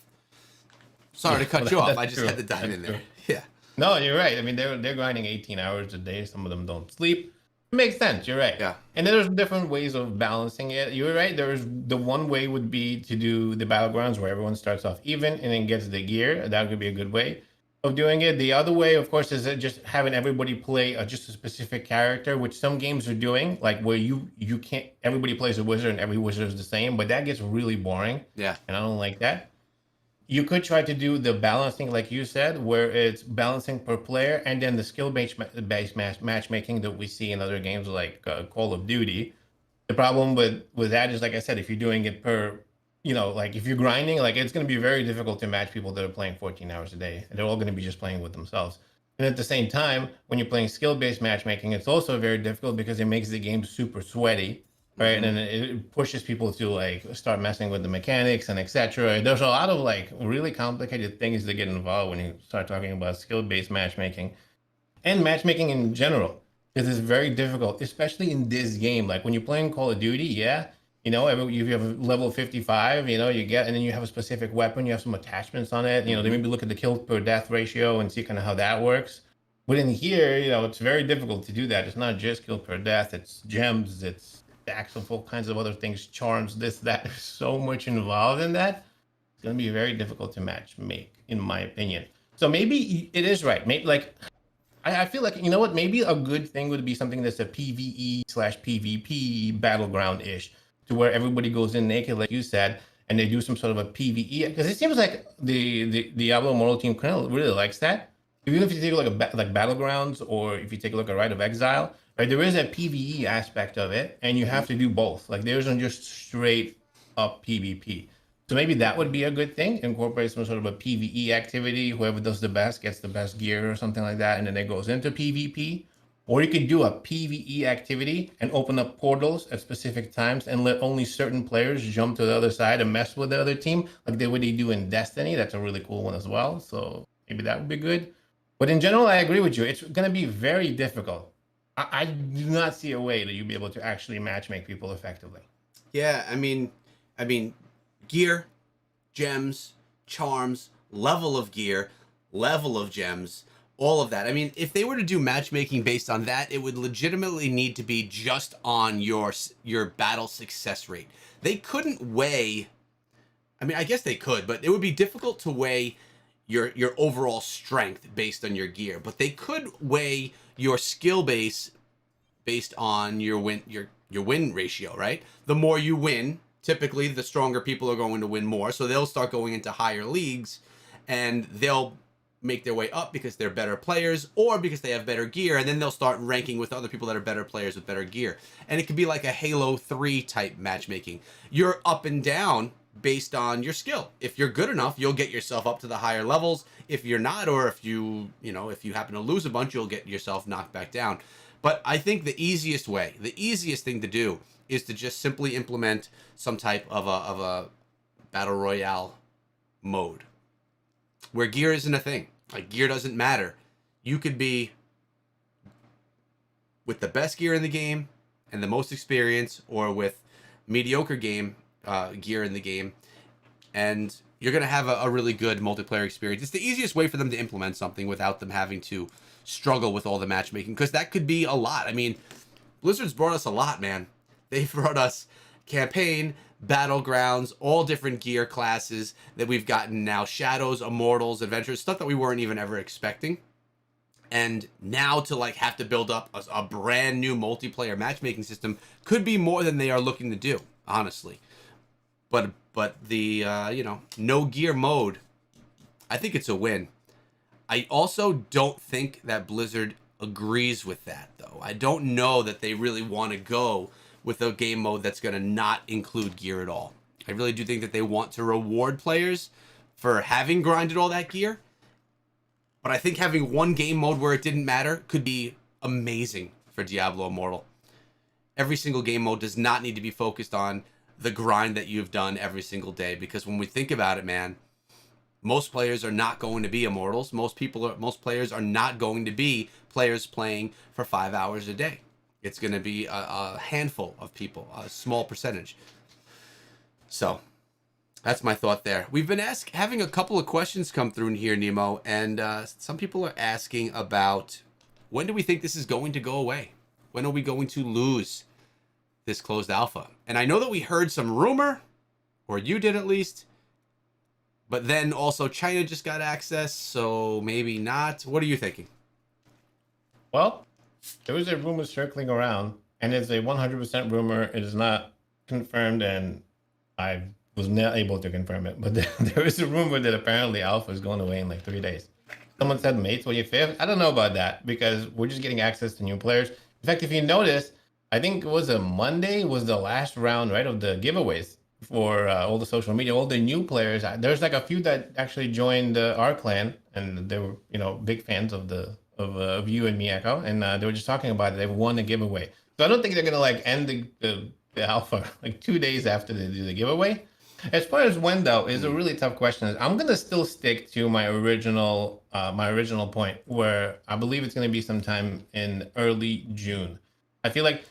Speaker 1: Sorry to cut you off. I just had to dive in there. Yeah.
Speaker 2: No, you're right. I mean, they're grinding 18 hours a day. Some of them don't sleep. It makes sense. You're right.
Speaker 1: Yeah.
Speaker 2: And then there's different ways of balancing it. You're right. There's the one way would be to do the Battlegrounds where everyone starts off even and then gets the gear. That could be a good way of doing it. The other way, of course, is just having everybody play just a specific character, which some games are doing, like where you can't, everybody plays a wizard and every wizard is the same, but that gets really boring.
Speaker 1: Yeah.
Speaker 2: And I don't like that. You could try to do the balancing, like you said, where it's balancing per player, and then the skill-based matchmaking that we see in other games like Call of Duty. The problem with that is, like I said, if you're doing it per, like if you're grinding, like it's going to be very difficult to match people that are playing 14 hours a day. And they're all going to be just playing with themselves. And at the same time, when you're playing skill-based matchmaking, it's also very difficult because it makes the game super sweaty. Right, and then it pushes people to like start messing with the mechanics and etc. There's a lot of like really complicated things that get involved when you start talking about skill-based matchmaking and matchmaking in general. This is very difficult, especially in this game. Like when you're playing Call of Duty, yeah, you have a level 55, you get, and then you have a specific weapon, you have some attachments on it. They maybe look at the kill per death ratio and see kind of how that works. But in here, it's very difficult to do that. It's not just kill per death; it's gems, it's stacks of all kinds of other things, charms, this, that. There's so much involved in that. It's going to be very difficult to match make, in my opinion. So maybe it is right. Maybe like I feel like, what? Maybe a good thing would be something that's a PvE/PvP battleground-ish, to where everybody goes in naked, like you said, and they do some sort of a PvE. Because it seems like the Diablo Immortal team kind of really likes that. Even if you take a look at like Battlegrounds, or if you take a look at Rite of Exile, right, there is a PvE aspect of it, and you have to do both. Like there isn't just straight up PvP. So maybe that would be a good thing. Incorporate some sort of a PvE activity. Whoever does the best gets the best gear or something like that, and then it goes into PvP. Or you could do a PvE activity and open up portals at specific times and let only certain players jump to the other side and mess with the other team, like the way they do in Destiny. That's a really cool one as well. So maybe that would be good. But in general, I agree with you. It's going to be very difficult. I do not see a way that you'll be able to actually matchmake people effectively.
Speaker 1: Yeah, I mean, gear, gems, charms, level of gear, level of gems, all of that. I mean, if they were to do matchmaking based on that, it would legitimately need to be just on your battle success rate. They couldn't weigh, I mean, I guess they could, but it would be difficult to weigh your overall strength based on your gear. But they could weigh your skill base based on your win ratio, right? The more you win, typically the stronger people are going to win more. So they'll start going into higher leagues, and they'll make their way up because they're better players or because they have better gear, and then they'll start ranking with other people that are better players with better gear. And it could be like a Halo 3 type matchmaking. You're up and down based on your skill. If you're good enough, you'll get yourself up to the higher levels. If you're not, or if you happen to lose a bunch, you'll get yourself knocked back down. But I think the easiest thing to do is to just simply implement some type of a battle royale mode where gear isn't a thing. Like, gear doesn't matter. You could be with the best gear in the game and the most experience, or with mediocre gear in the game, and you're going to have a really good multiplayer experience. It's the easiest way for them to implement something without them having to struggle with all the matchmaking, because that could be a lot. I mean, Blizzard's brought us a lot, man. They've brought us campaign, Battlegrounds, all different gear classes that we've gotten now. Shadows, Immortals, Adventures, stuff that we weren't even ever expecting. And now to like have to build up a brand new multiplayer matchmaking system could be more than they are looking to do, honestly. But the no gear mode, I think it's a win. I also don't think that Blizzard agrees with that, though. I don't know that they really want to go with a game mode that's going to not include gear at all. I really do think that they want to reward players for having grinded all that gear. But I think having one game mode where it didn't matter could be amazing for Diablo Immortal. Every single game mode does not need to be focused on the grind that you've done every single day, because when we think about it, man, most players are not going to be Immortals. Most players are not going to be players playing for 5 hours a day. It's going to be a handful of people, a small percentage. So that's my thought there. We've been having a couple of questions come through in here, Nemo, and some people are asking about when do we think this is going to go away? When are we going to lose this closed alpha? And I know that we heard some rumor, or you did at least, but then also China just got access, so maybe not. What are you thinking?
Speaker 2: Well, there was a rumor circling around, and it's a 100% rumor. It is not confirmed, and I was not able to confirm it. But there is a rumor that apparently alpha is going away in like 3 days. Someone said May 25th. I don't know about that, because we're just getting access to new players. In fact, if you notice, I think it was a Monday was the last round, right, of the giveaways for all the social media, all the new players. There's like a few that actually joined our clan, and they were, big fans of you and me, Echo, and they were just talking about it. They won the giveaway. So I don't think they're gonna like end the alpha like 2 days after they do the giveaway. As far as when, though, is a really tough question. I'm gonna still stick to my original point, where I believe it's gonna be sometime in early June. I feel like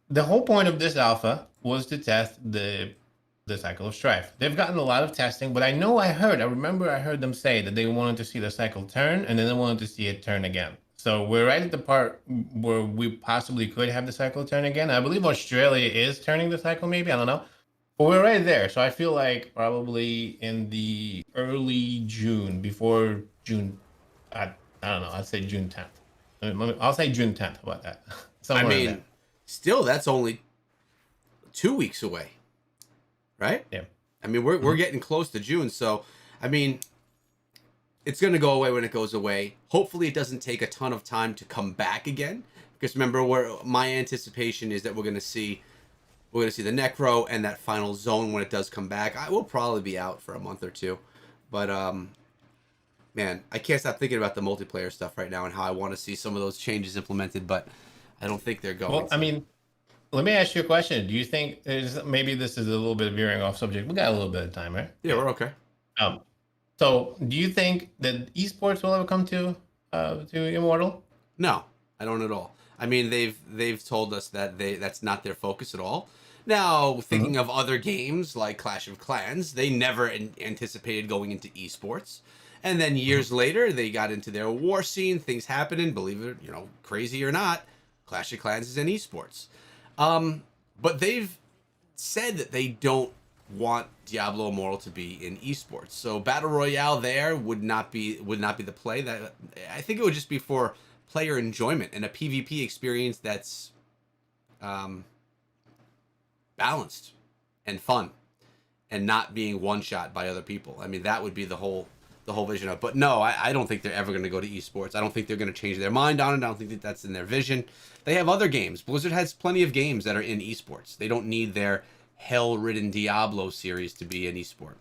Speaker 2: the whole point of this alpha was to test the cycle of strife. They've gotten a lot of testing, but I remember I heard them say that they wanted to see the cycle turn, and then they wanted to see it turn again. So we're right at the part where we possibly could have the cycle turn again. I believe Australia is turning the cycle, maybe, I don't know. But we're right there. So I feel like probably in the early June, before June, I don't know, I'd say June 10th. I'll say June 10th. How about that?
Speaker 1: Still, that's only 2 weeks away, right?
Speaker 2: Yeah.
Speaker 1: I mean, we're getting close to June, so I mean, it's going to go away when it goes away. Hopefully, it doesn't take a ton of time to come back again, because remember, my anticipation is that we're going to see the Necro and that final zone when it does come back. I will probably be out for a month or two, but man, I can't stop thinking about the multiplayer stuff right now and how I want to see some of those changes implemented, but I don't think they're going.
Speaker 2: Well, I mean, let me ask you a question. Do you think maybe this is a little bit veering off subject? We got a little bit of time, right?
Speaker 1: Yeah, we're okay.
Speaker 2: So do you think that esports will ever come to Immortal?
Speaker 1: No, I don't at all. I mean, they've told us that that's not their focus at all. Now, thinking of other games like Clash of Clans, they never anticipated going into esports. And then years later, they got into their war scene, things happening, believe it, crazy or not, Clash of Clans is in esports. But they've said that they don't want Diablo Immortal to be in esports. So Battle Royale there would not be the play. That I think it would just be for player enjoyment and a PvP experience that's balanced and fun and not being one shot by other people. I mean, that would be the whole vision of it. But no, I don't think they're ever going to go to esports. I don't think they're going to change their mind on it. I don't think that's in their vision. They have other games. Blizzard has plenty of games that are in esports. They don't need their hell-ridden Diablo series to be an esport.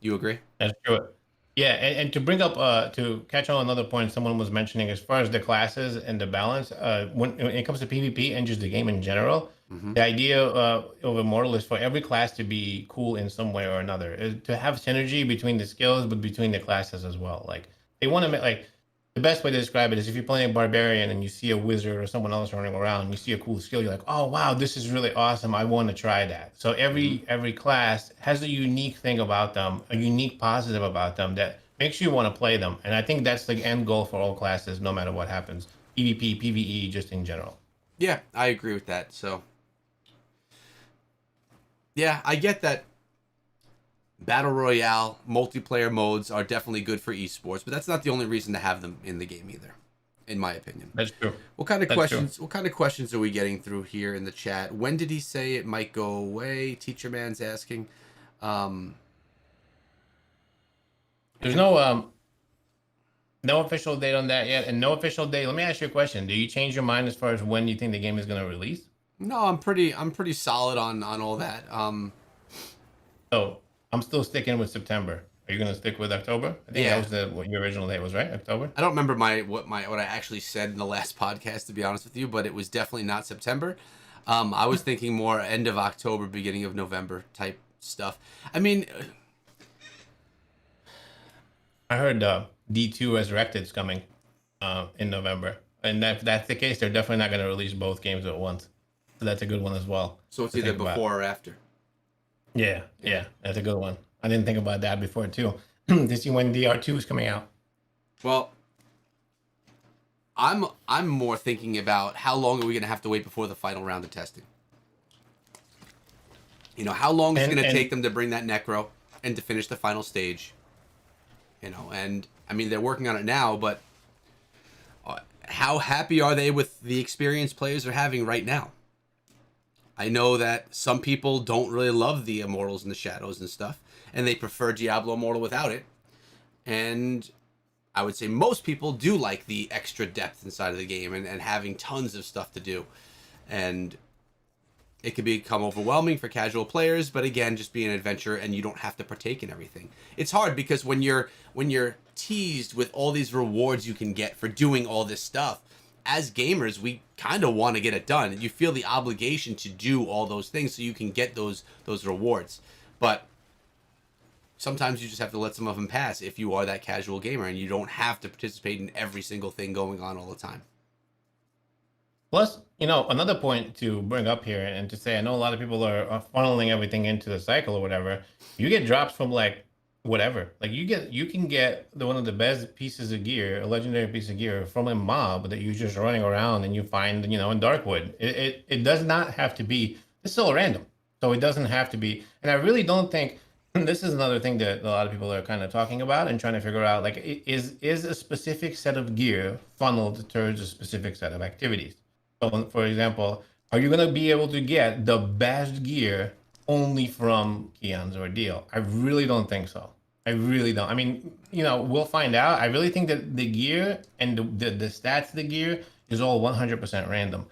Speaker 1: You agree?
Speaker 2: That's true. Yeah, and to bring up, to catch on another point someone was mentioning, as far as the classes and the balance, when it comes to PvP and just the game in general, the idea of Immortal is for every class to be cool in some way or another, to have synergy between the skills, but between the classes as well. Like, they want to make, like, the best way to describe it is if you're playing a barbarian and you see a wizard or someone else running around, you see a cool skill, you're like, oh wow, this is really awesome, I want to try that. So every class has a unique thing about them, a unique positive about them that makes you want to play them. And I think that's the end goal for all classes, no matter what happens. PvP, PvE, just in general.
Speaker 1: Yeah, I agree with that. So Yeah, I get that battle royale multiplayer modes are definitely good for esports, but that's not the only reason to have them in the game either, in my opinion.
Speaker 2: That's true.
Speaker 1: What kind of
Speaker 2: That's true.
Speaker 1: questions? What kind of questions are we getting through here in the chat? When did he say it might go away? Teacher man's asking. Um,
Speaker 2: There's no official date on that yet, and no official date. Let me ask you a question. Do you change your mind as far as when you think the game is going to release?
Speaker 1: no, I'm pretty solid on all that.
Speaker 2: So I'm still sticking with September. Are you going to stick with October? I think
Speaker 1: Yeah.
Speaker 2: that was what your original date was, right? October.
Speaker 1: I don't remember what I actually said in the last podcast, to be honest with you, but it was definitely not September. I was thinking more end of October, beginning of November type stuff. I mean,
Speaker 2: I heard D2 Resurrected is coming in November, and if that's the case, they're definitely not going to release both games at once. So that's a good one as well.
Speaker 1: so it's
Speaker 2: to
Speaker 1: either
Speaker 2: think about.
Speaker 1: before or after.
Speaker 2: Yeah, that's a good one. I didn't think about that before too. To see when DR2 is coming out.
Speaker 1: Well, I'm more thinking about how long are we going to have to wait before the final round of testing. You know, how long is it going to take them to bring that necro and to finish the final stage? You know, and I mean they're working on it now, but how happy are they with the experience players are having right now? I know that some people don't really love the Immortals and the Shadows and stuff, and they prefer Diablo Immortal without it. And I would say most people do like the extra depth inside of the game and having tons of stuff to do. And it can become overwhelming for casual players, but again, just be an adventure and you don't have to partake in everything. It's hard because when you're teased with all these rewards you can get for doing all this stuff, as gamers, we kind of want to get it done. You feel the obligation to do all those things so you can get those rewards. But sometimes you just have to let some of them pass if you are that casual gamer and you don't have to participate in every single thing going on all the time.
Speaker 2: Plus, another point to bring up here and to say, I know a lot of people are funneling everything into the cycle or whatever. You get drops from like whatever. Like you can get one of the best pieces of gear, a legendary piece of gear from a mob that you're just running around and you find, in Darkwood. It does not have to be. It's still random, so it doesn't have to be. And I really don't think. This is another thing that a lot of people are kind of talking about and trying to figure out. Like, is a specific set of gear funneled towards a specific set of activities? So, for example, are you going to be able to get the best gear only from Keon's ordeal? I really don't think so. I really don't. I mean, we'll find out. I really think that the gear and the stats of the gear is all 100% random.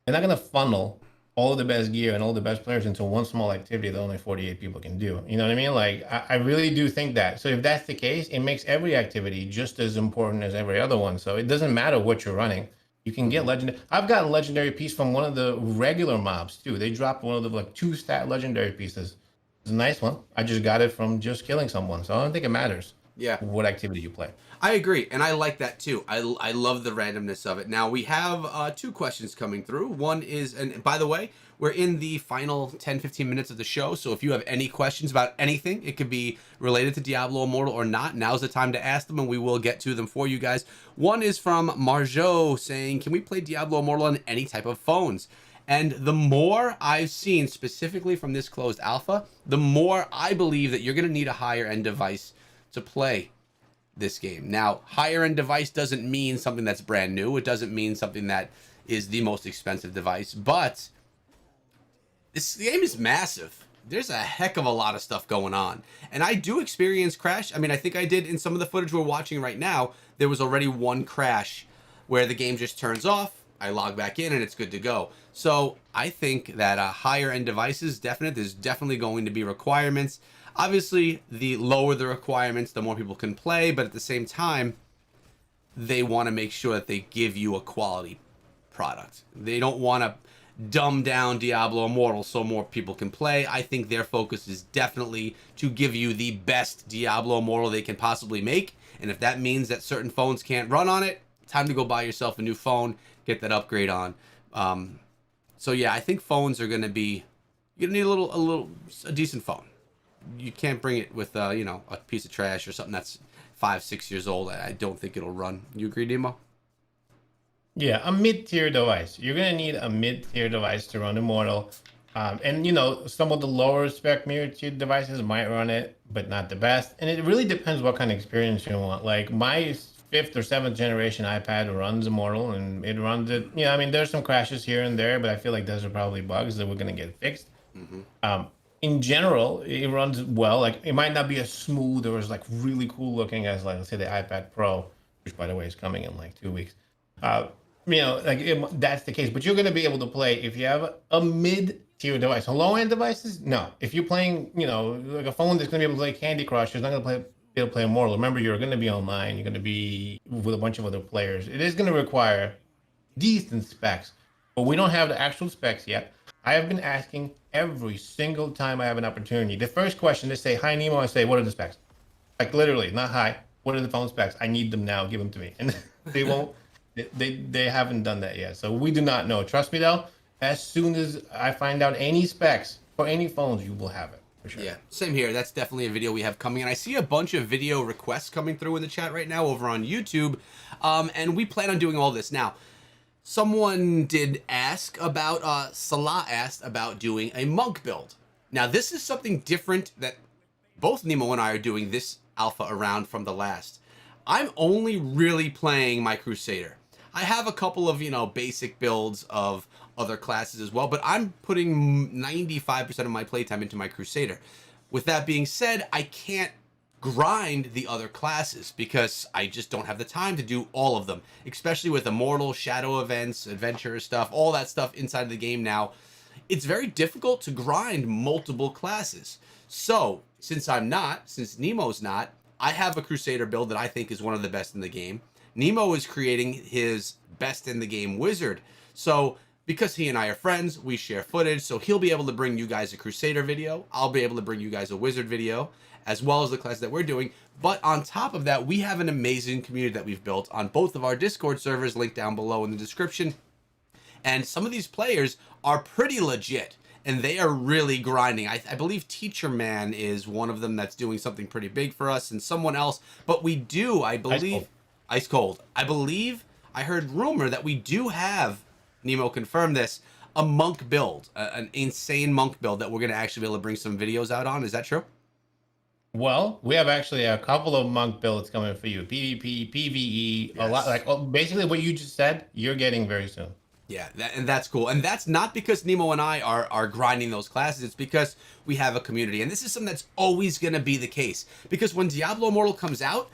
Speaker 2: They're not going to funnel all of the best gear and all the best players into one small activity that only 48 people can do. You know what I mean? Like, I really do think that. So if that's the case, it makes every activity just as important as every other one. So it doesn't matter what you're running. You can get legendary. I've gotten a legendary piece from one of the regular mobs too. They dropped one of the 2-stat legendary pieces. It's a nice one. I just got it from just killing someone. So I don't think it matters.
Speaker 1: Yeah.
Speaker 2: What activity you play.
Speaker 1: I agree, and I like that too. I love the randomness of it. Now, we have 2 questions coming through. One is, and by the way, we're in the final 10-15 minutes of the show, so if you have any questions about anything, it could be related to Diablo Immortal or not, now's the time to ask them, and we will get to them for you guys. One is from Marjo saying, can we play Diablo Immortal on any type of phones? And the more I've seen, specifically from this closed alpha, the more I believe that you're going to need a higher-end device to play this game. Now, higher end device doesn't mean something that's brand new. It doesn't mean something that is the most expensive device, but this game is massive. There's a heck of a lot of stuff going on. And I do experience crash. I mean, I think I did in some of the footage we're watching right now, there was already one crash where the game just turns off, I log back in, and it's good to go. So I think that higher end devices, there's definitely going to be requirements. Obviously, the lower the requirements, the more people can play, but at the same time, they want to make sure that they give you a quality product. They don't want to dumb down Diablo Immortal so more people can play. I think their focus is definitely to give you the best Diablo Immortal they can possibly make, and if that means that certain phones can't run on it, time to go buy yourself a new phone, get that upgrade on. So yeah, I think phones are going to be, you're going to need a decent phone. You can't bring it with a piece of trash or something that's 5-6 years old. I don't think it'll run. You agree, Nemo?
Speaker 2: Yeah, a mid-tier device. You're gonna need a mid-tier device to run Immortal. And some of the lower spec mirror tube devices might run it, but not the best. And it really depends what kind of experience you want. Like my fifth or seventh generation iPad runs Immortal, and it runs it. I mean, there's some crashes here and there, but I feel like those are probably bugs that we're gonna get fixed.
Speaker 1: Mm-hmm.
Speaker 2: In general, it runs well. Like it might not be as smooth or as like really cool looking as like let's say the iPad Pro, which by the way is coming in like 2 weeks. Uh, that's the case. But you're going to be able to play if you have a mid-tier device. So low-end devices, no. If you're playing, like a phone that's going to be able to play Candy Crush, it's not going to be able to play Immortal. Remember, you're going to be online. You're going to be with a bunch of other players. It is going to require decent specs, but we don't have the actual specs yet. I have been asking every single time I have an opportunity. The first question, they say, "Hi, Nemo." I say, "What are the specs?" Like literally, not hi. What are the phone specs? I need them now. Give them to me. And they won't. They haven't done that yet. So we do not know. Trust me though. As soon as I find out any specs for any phones, you will have it for sure.
Speaker 1: Yeah, same here. That's definitely a video we have coming. And I see a bunch of video requests coming through in the chat right now over on YouTube. And we plan on doing all this. Now, someone did ask about, Salah asked about doing a monk build. Now, this is something different that both Nemo and I are doing this alpha around from the last. I'm only really playing my Crusader. I have a couple of, basic builds of other classes as well, but I'm putting 95% of my playtime into my Crusader. With that being said, I can't grind the other classes because I just don't have the time to do all of them, especially with Immortal, Shadow events, adventure stuff, all that stuff inside the game now. It's very difficult to grind multiple classes. So, since Nemo's not, I have a Crusader build that I think is one of the best in the game. Nemo is creating his best in the game wizard. So, because he and I are friends, we share footage, so he'll be able to bring you guys a Crusader video. I'll be able to bring you guys a wizard video, as well as the class that we're doing. But on top of that, we have an amazing community that we've built on both of our Discord servers, linked down below in the description. And some of these players are pretty legit, and they are really grinding. I believe Teacher Man is one of them that's doing something pretty big for us, and someone else. But we do, I believe, Ice Cold. I believe I heard rumor that we do have, Nemo confirmed this, a monk build, an insane monk build that we're going to actually be able to bring some videos out on. Is that true?
Speaker 2: Well, we have actually a couple of monk builds coming for you. PvP, PvE,
Speaker 1: Yes.
Speaker 2: a lot. Like basically what you just said, you're getting very soon.
Speaker 1: Yeah, and that's cool. And that's not because Nemo and I are grinding those classes. It's because we have a community. And this is something that's always going to be the case. Because when Diablo Immortal comes out,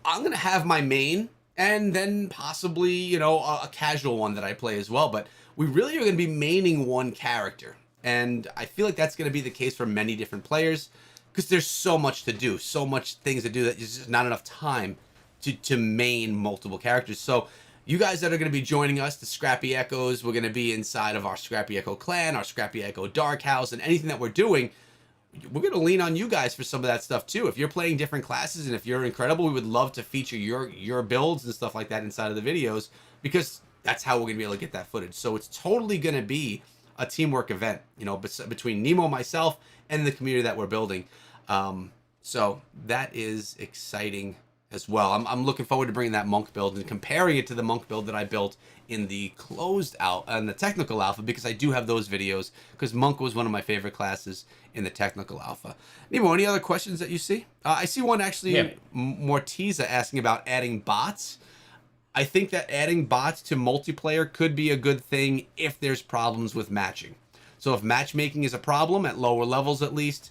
Speaker 1: I'm going to have my main and then possibly, a casual one that I play as well. But we really are going to be maining one character. And I feel like that's going to be the case for many different players. Because there's so much to do, so much things to do that there's just not enough time to main multiple characters. So you guys that are going to be joining us, the Scrappy Echoes, we're going to be inside of our Scrappy Echo clan, our Scrappy Echo Dark House, and anything that we're doing, we're going to lean on you guys for some of that stuff too. If you're playing different classes and if you're incredible, we would love to feature your builds and stuff like that inside of the videos, because that's how we're going to be able to get that footage. So it's totally going to be a teamwork event, between Nemo, myself, and the community that we're building. So that is exciting as well. I'm looking forward to bringing that monk build and comparing it to the monk build that I built in the closed out and the technical alpha, because I do have those videos, because monk was one of my favorite classes in the technical alpha. Nemo, any other questions that you see? I see one actually, yeah. Mortiza asking about adding bots. I think that adding bots to multiplayer could be a good thing if there's problems with matching. So if matchmaking is a problem at lower levels, at least,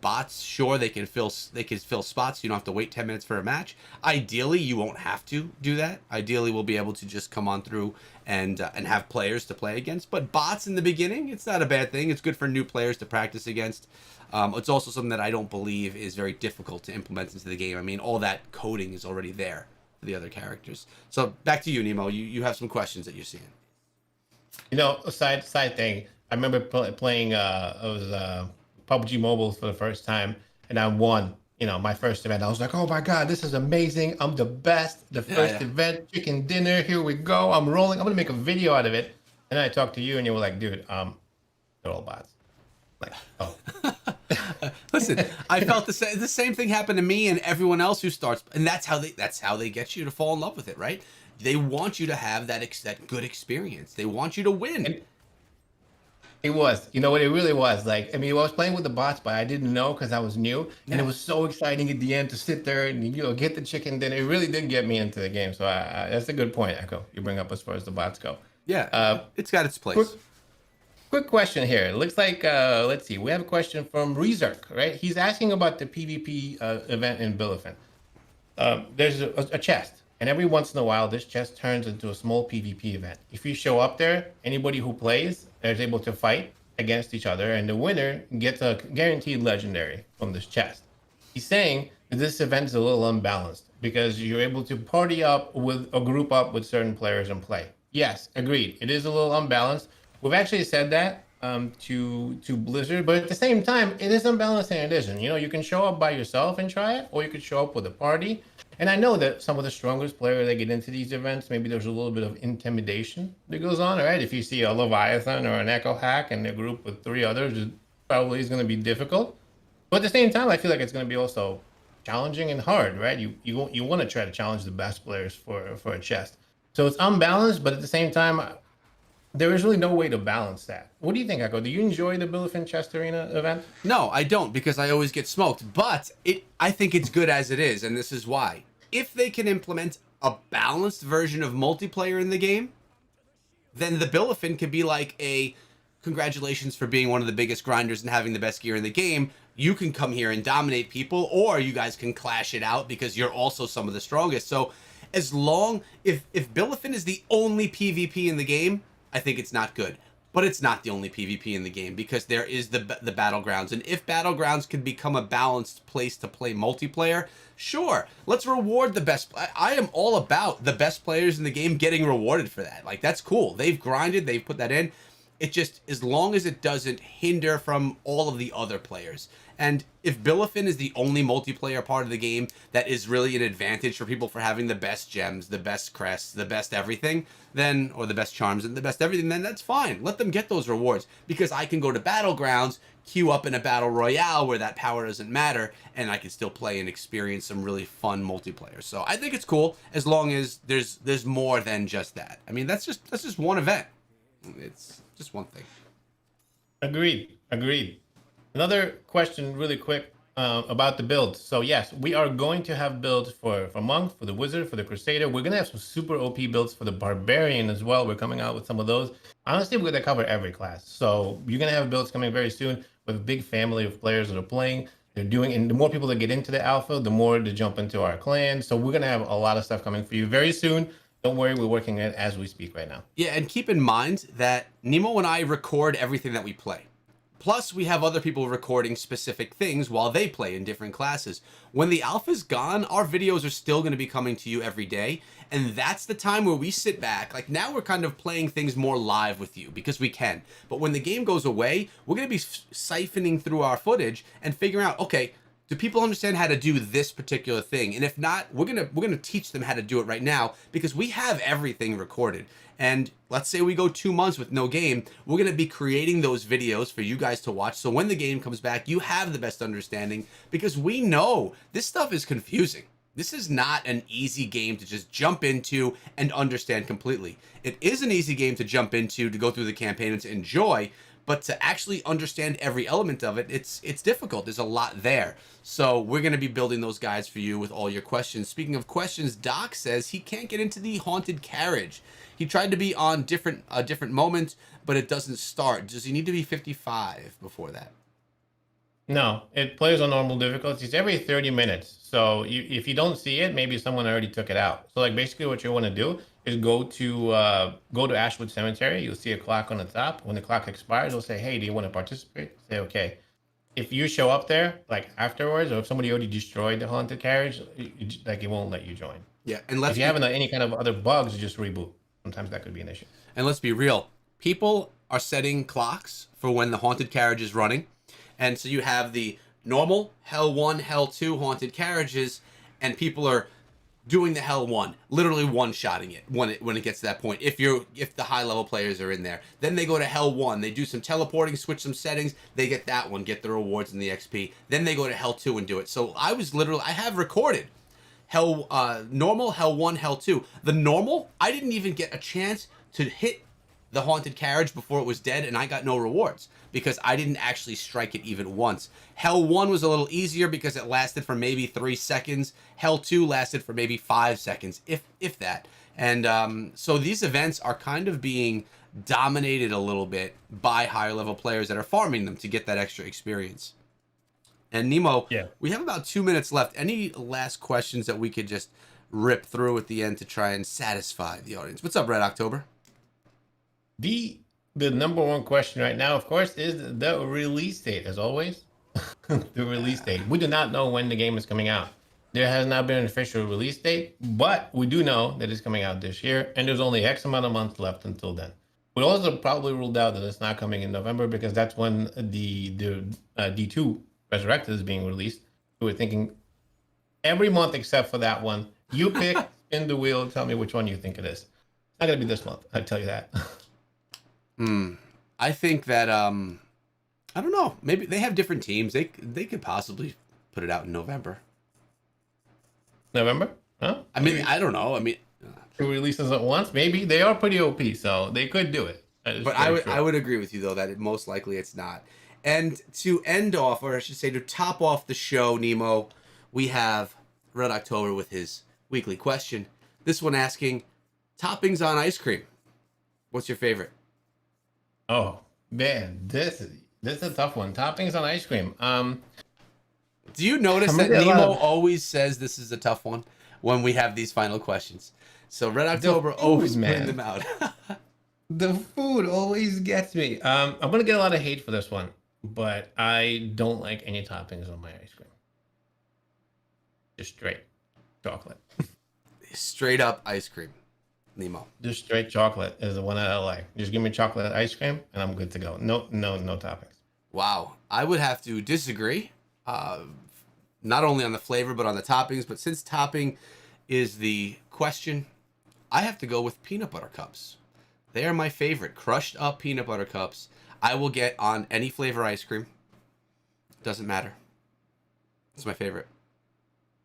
Speaker 1: bots, sure, they can fill spots. You don't have to wait 10 minutes for a match. Ideally, you won't have to do that. Ideally, we'll be able to just come on through and have players to play against. But bots in the beginning, it's not a bad thing. It's good for new players to practice against. It's also something that I don't believe is very difficult to implement into the game. I mean, all that coding is already there for the other characters. So back to you, Nemo. You have some questions that you're seeing.
Speaker 2: A side thing. I remember playing. It was PUBG Mobile for the first time, and I won. My first event. I was like, "Oh my god, this is amazing! I'm the best! The first event, chicken dinner. Here we go! I'm rolling. I'm gonna make a video out of it." And then I talked to you, and you were like, "Dude, they're all bots." Like, oh.
Speaker 1: Listen, I felt the same thing happened to me and everyone else who starts, and that's how they get you to fall in love with it, right? They want you to have that good experience. They want you to win.
Speaker 2: It was. You know what? It really was. Like, I mean, I was playing with the bots, but I didn't know because I was new, and it
Speaker 1: Yeah.
Speaker 2: was so exciting at the end to sit there and get the chicken dinner. It really did get me into the game. So that's a good point, Echo. You bring up as far as the bots go.
Speaker 1: Yeah.
Speaker 2: Uh,
Speaker 1: It's got its
Speaker 2: quick
Speaker 1: place.
Speaker 2: quick question here. It looks like let's see. We have a question from Rezark, right? He's asking about the PvP event in Billifin. There's a chest, and every once in a while, this chest turns into a small PvP event. If you show up there, anybody who plays is able to fight against each other, and the winner gets a guaranteed legendary from this chest. He's saying that this event is a little unbalanced because you're able to party up with or group up with certain players and play. Yes, agreed. It is a little unbalanced. We've actually said that to Blizzard, but at the same time, it is unbalanced and it isn't. You know, you can show up by yourself and try it, or you could show up with a party. And I know that some of the strongest players that get into these events, maybe there's a little bit of intimidation that goes on, right? If you see a Leviathan or an Echo Hack in a group with three others, it probably is going to be difficult. But at the same time, I feel like it's going to be also challenging and hard, right? You want to try to challenge the best players for a chest. So it's unbalanced, but at the same time, there is really no way to balance that. What do you think, Echo? Do you enjoy the Billifin Chest Arena event?
Speaker 1: No, I don't because I always get smoked. But I think it's good as it is, and this is why. If they can implement a balanced version of multiplayer in the game, then the Billifin could be like a congratulations for being one of the biggest grinders and having the best gear in the game. You can come here and dominate people, or you guys can clash it out because you're also some of the strongest. So as long if Billifin is the only PvP in the game, I think it's not good. But it's not the only PvP in the game because there is the Battlegrounds. And if Battlegrounds can become a balanced place to play multiplayer, sure, let's reward the best. I am all about the best players in the game getting rewarded for that. Like, that's cool. They've grinded, they've put that in. It just, as long as it doesn't hinder from all of the other players. And if Billifin is the only multiplayer part of the game that is really an advantage for people for having the best gems, the best crests, the best everything, then, or the best charms and the best everything, then that's fine. Let them get those rewards because I can go to Battlegrounds, queue up in a battle royale where that power doesn't matter, and I can still play and experience some really fun multiplayer. So I think it's cool as long as there's more than just that. I mean, that's just one event. It's just one thing.
Speaker 2: Agreed. Another question, really quick, about the builds. So yes, we are going to have builds for Monk, for the Wizard, for the Crusader. We're gonna have some super OP builds for the Barbarian as well. We're coming out with some of those. Honestly, we're gonna cover every class. So you're gonna have builds coming very soon with a big family of players that are playing. They're doing, and the more people that get into the alpha, the more to jump into our clan. So we're gonna have a lot of stuff coming for you very soon. Don't worry, we're working it as we speak right now.
Speaker 1: Yeah, and keep in mind that Nemo and I record everything that we play. Plus, we have other people recording specific things while they play in different classes. When the alpha's gone, our videos are still going to be coming to you every day. And that's the time where we sit back. Like, now we're kind of playing things more live with you because we can. But when the game goes away, we're going to be siphoning through our footage and figuring out, okay, do people understand how to do this particular thing? And if not, we're gonna teach them how to do it right now because we have everything recorded. And let's say we go 2 months with no game, we're gonna be creating those videos for you guys to watch. So when the game comes back, you have the best understanding because we know this stuff is confusing. This is not an easy game to just jump into and understand completely. It is an easy game to jump into, to go through the campaign and to enjoy, but to actually understand every element of it, it's difficult. There's a lot there. So we're going to be building those guides for you with all your questions. Speaking of questions, Doc says he can't get into the haunted carriage. He tried to be on a different moment, but it doesn't start. Does he need to be 55 before that?
Speaker 2: No, it plays on normal difficulties every 30 minutes. So if you don't see it, maybe someone already took it out. So like basically what you want to do is go to Ashwood Cemetery. You'll see a clock on the top. When the clock expires, it'll say, "Hey, do you want to participate?" Say, "Okay." If you show up there like afterwards, or if somebody already destroyed the haunted carriage, it won't let you join.
Speaker 1: Yeah, and
Speaker 2: if you have any kind of other bugs, you just reboot. Sometimes that could be an issue.
Speaker 1: And let's be real. People are setting clocks for when the haunted carriage is running. And so you have the normal Hell 1, Hell 2 haunted carriages, and people are doing the Hell 1, literally one-shotting it when it gets to that point. If the high-level players are in there, then they go to Hell 1, they do some teleporting, switch some settings, they get that one, get the rewards and the XP. Then they go to Hell 2 and do it. So I have recorded Hell normal, Hell 1, Hell 2. The normal, I didn't even get a chance to hit the haunted carriage before it was dead, and I got no rewards because I didn't actually strike it even once. Hell 1 was a little easier because it lasted for maybe 3 seconds. Hell 2 lasted for maybe 5 seconds, if that. And so these events are kind of being dominated a little bit by higher level players that are farming them to get that extra experience. And Nemo,
Speaker 2: Yeah.
Speaker 1: we have about 2 minutes left. Any last questions that we could just rip through at the end to try and satisfy the audience? What's up, Red October?
Speaker 2: The number one question right now, of course, is the release date, as always. The release date. We do not know when the game is coming out. There has not been an official release date, but we do know that it's coming out this year, and there's only X amount of months left until then. We also probably ruled out that it's not coming in November because that's when the D2 Resurrected is being released. We were thinking every month except for that one. You pick, spin the wheel, tell me which one you think it is. It's not going to be this month, I tell you that.
Speaker 1: I think that I don't know. Maybe they have different teams. They could possibly put it out in November.
Speaker 2: November? Huh?
Speaker 1: I mean, I don't know. I mean,
Speaker 2: Two releases at once? Maybe. They are pretty OP, so they could do it.
Speaker 1: but I would agree with you though that most likely it's not. And to end off, or I should say to top off the show, Nemo, we have Red October with his weekly question. This one asking, toppings on ice cream. What's your favorite?
Speaker 2: Oh man, this is a tough one. Toppings on ice cream.
Speaker 1: Do you notice that Nemo always says this is a tough one when we have these final questions? So Red October always bring them out.
Speaker 2: The food always gets me. I'm gonna get a lot of hate for this one, but I don't like any toppings on my ice cream. Just straight chocolate.
Speaker 1: Straight up ice cream, Nemo.
Speaker 2: Just straight chocolate is the one that I like. Just give me chocolate ice cream and I'm good to go. No toppings.
Speaker 1: Wow, I would have to disagree. Not only on the flavor, but on the toppings. But since topping is the question, I have to go with peanut butter cups. They are my favorite. Crushed up peanut butter cups. I will get on any flavor ice cream. Doesn't matter. It's my favorite.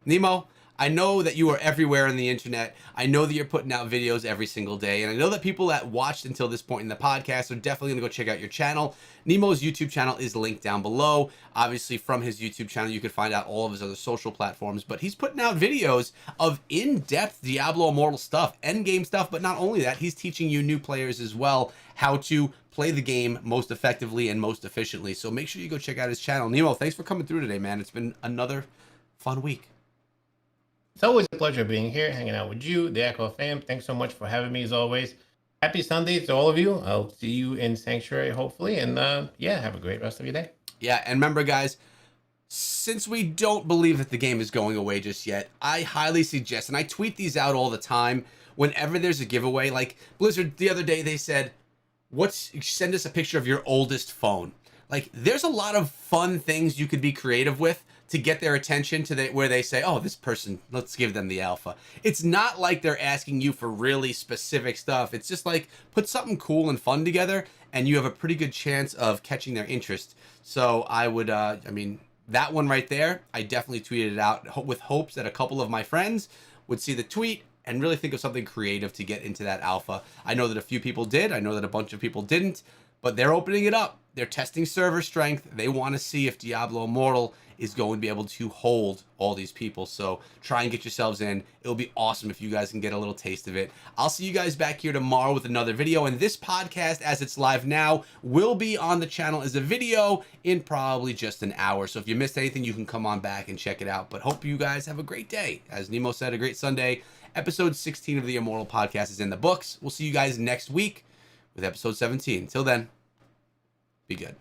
Speaker 1: Nemo, I know that you are everywhere on the internet. I know that you're putting out videos every single day. And I know that people that watched until this point in the podcast are definitely going to go check out your channel. Nemo's YouTube channel is linked down below. Obviously, from his YouTube channel, you can find out all of his other social platforms. But he's putting out videos of in-depth Diablo Immortal stuff, endgame stuff. But not only that, he's teaching you new players as well how to play the game most effectively and most efficiently. So make sure you go check out his channel. Nemo, thanks for coming through today, man. It's been another fun week.
Speaker 2: It's always a pleasure being here, hanging out with you, the Echo fam. Thanks so much for having me as always. Happy Sunday to all of you. I'll see you in Sanctuary, hopefully. And yeah, have a great rest of your day.
Speaker 1: Yeah, and remember, guys, since we don't believe that the game is going away just yet, I highly suggest, and I tweet these out all the time, whenever there's a giveaway. Like Blizzard, the other day, they said, send us a picture of your oldest phone. Like, there's a lot of fun things you could be creative with to get their attention to where they say, oh, this person, let's give them the alpha. It's not like they're asking you for really specific stuff. It's just like, put something cool and fun together and you have a pretty good chance of catching their interest. So I would, I mean, that one right there, I definitely tweeted it out with hopes that a couple of my friends would see the tweet and really think of something creative to get into that alpha. I know that a few people did. I know that a bunch of people didn't, but they're opening it up. They're testing server strength. They want to see if Diablo Immortal is going to be able to hold all these people. So try and get yourselves in. It'll be awesome if you guys can get a little taste of it. I'll see you guys back here tomorrow with another video. And this podcast, as it's live now, will be on the channel as a video in probably just an hour. So if you missed anything, you can come on back and check it out. But hope you guys have a great day. As Nemo said, a great Sunday. Episode 16 of the Immortal podcast is in the books. We'll see you guys next week with episode 17. Till then, be good.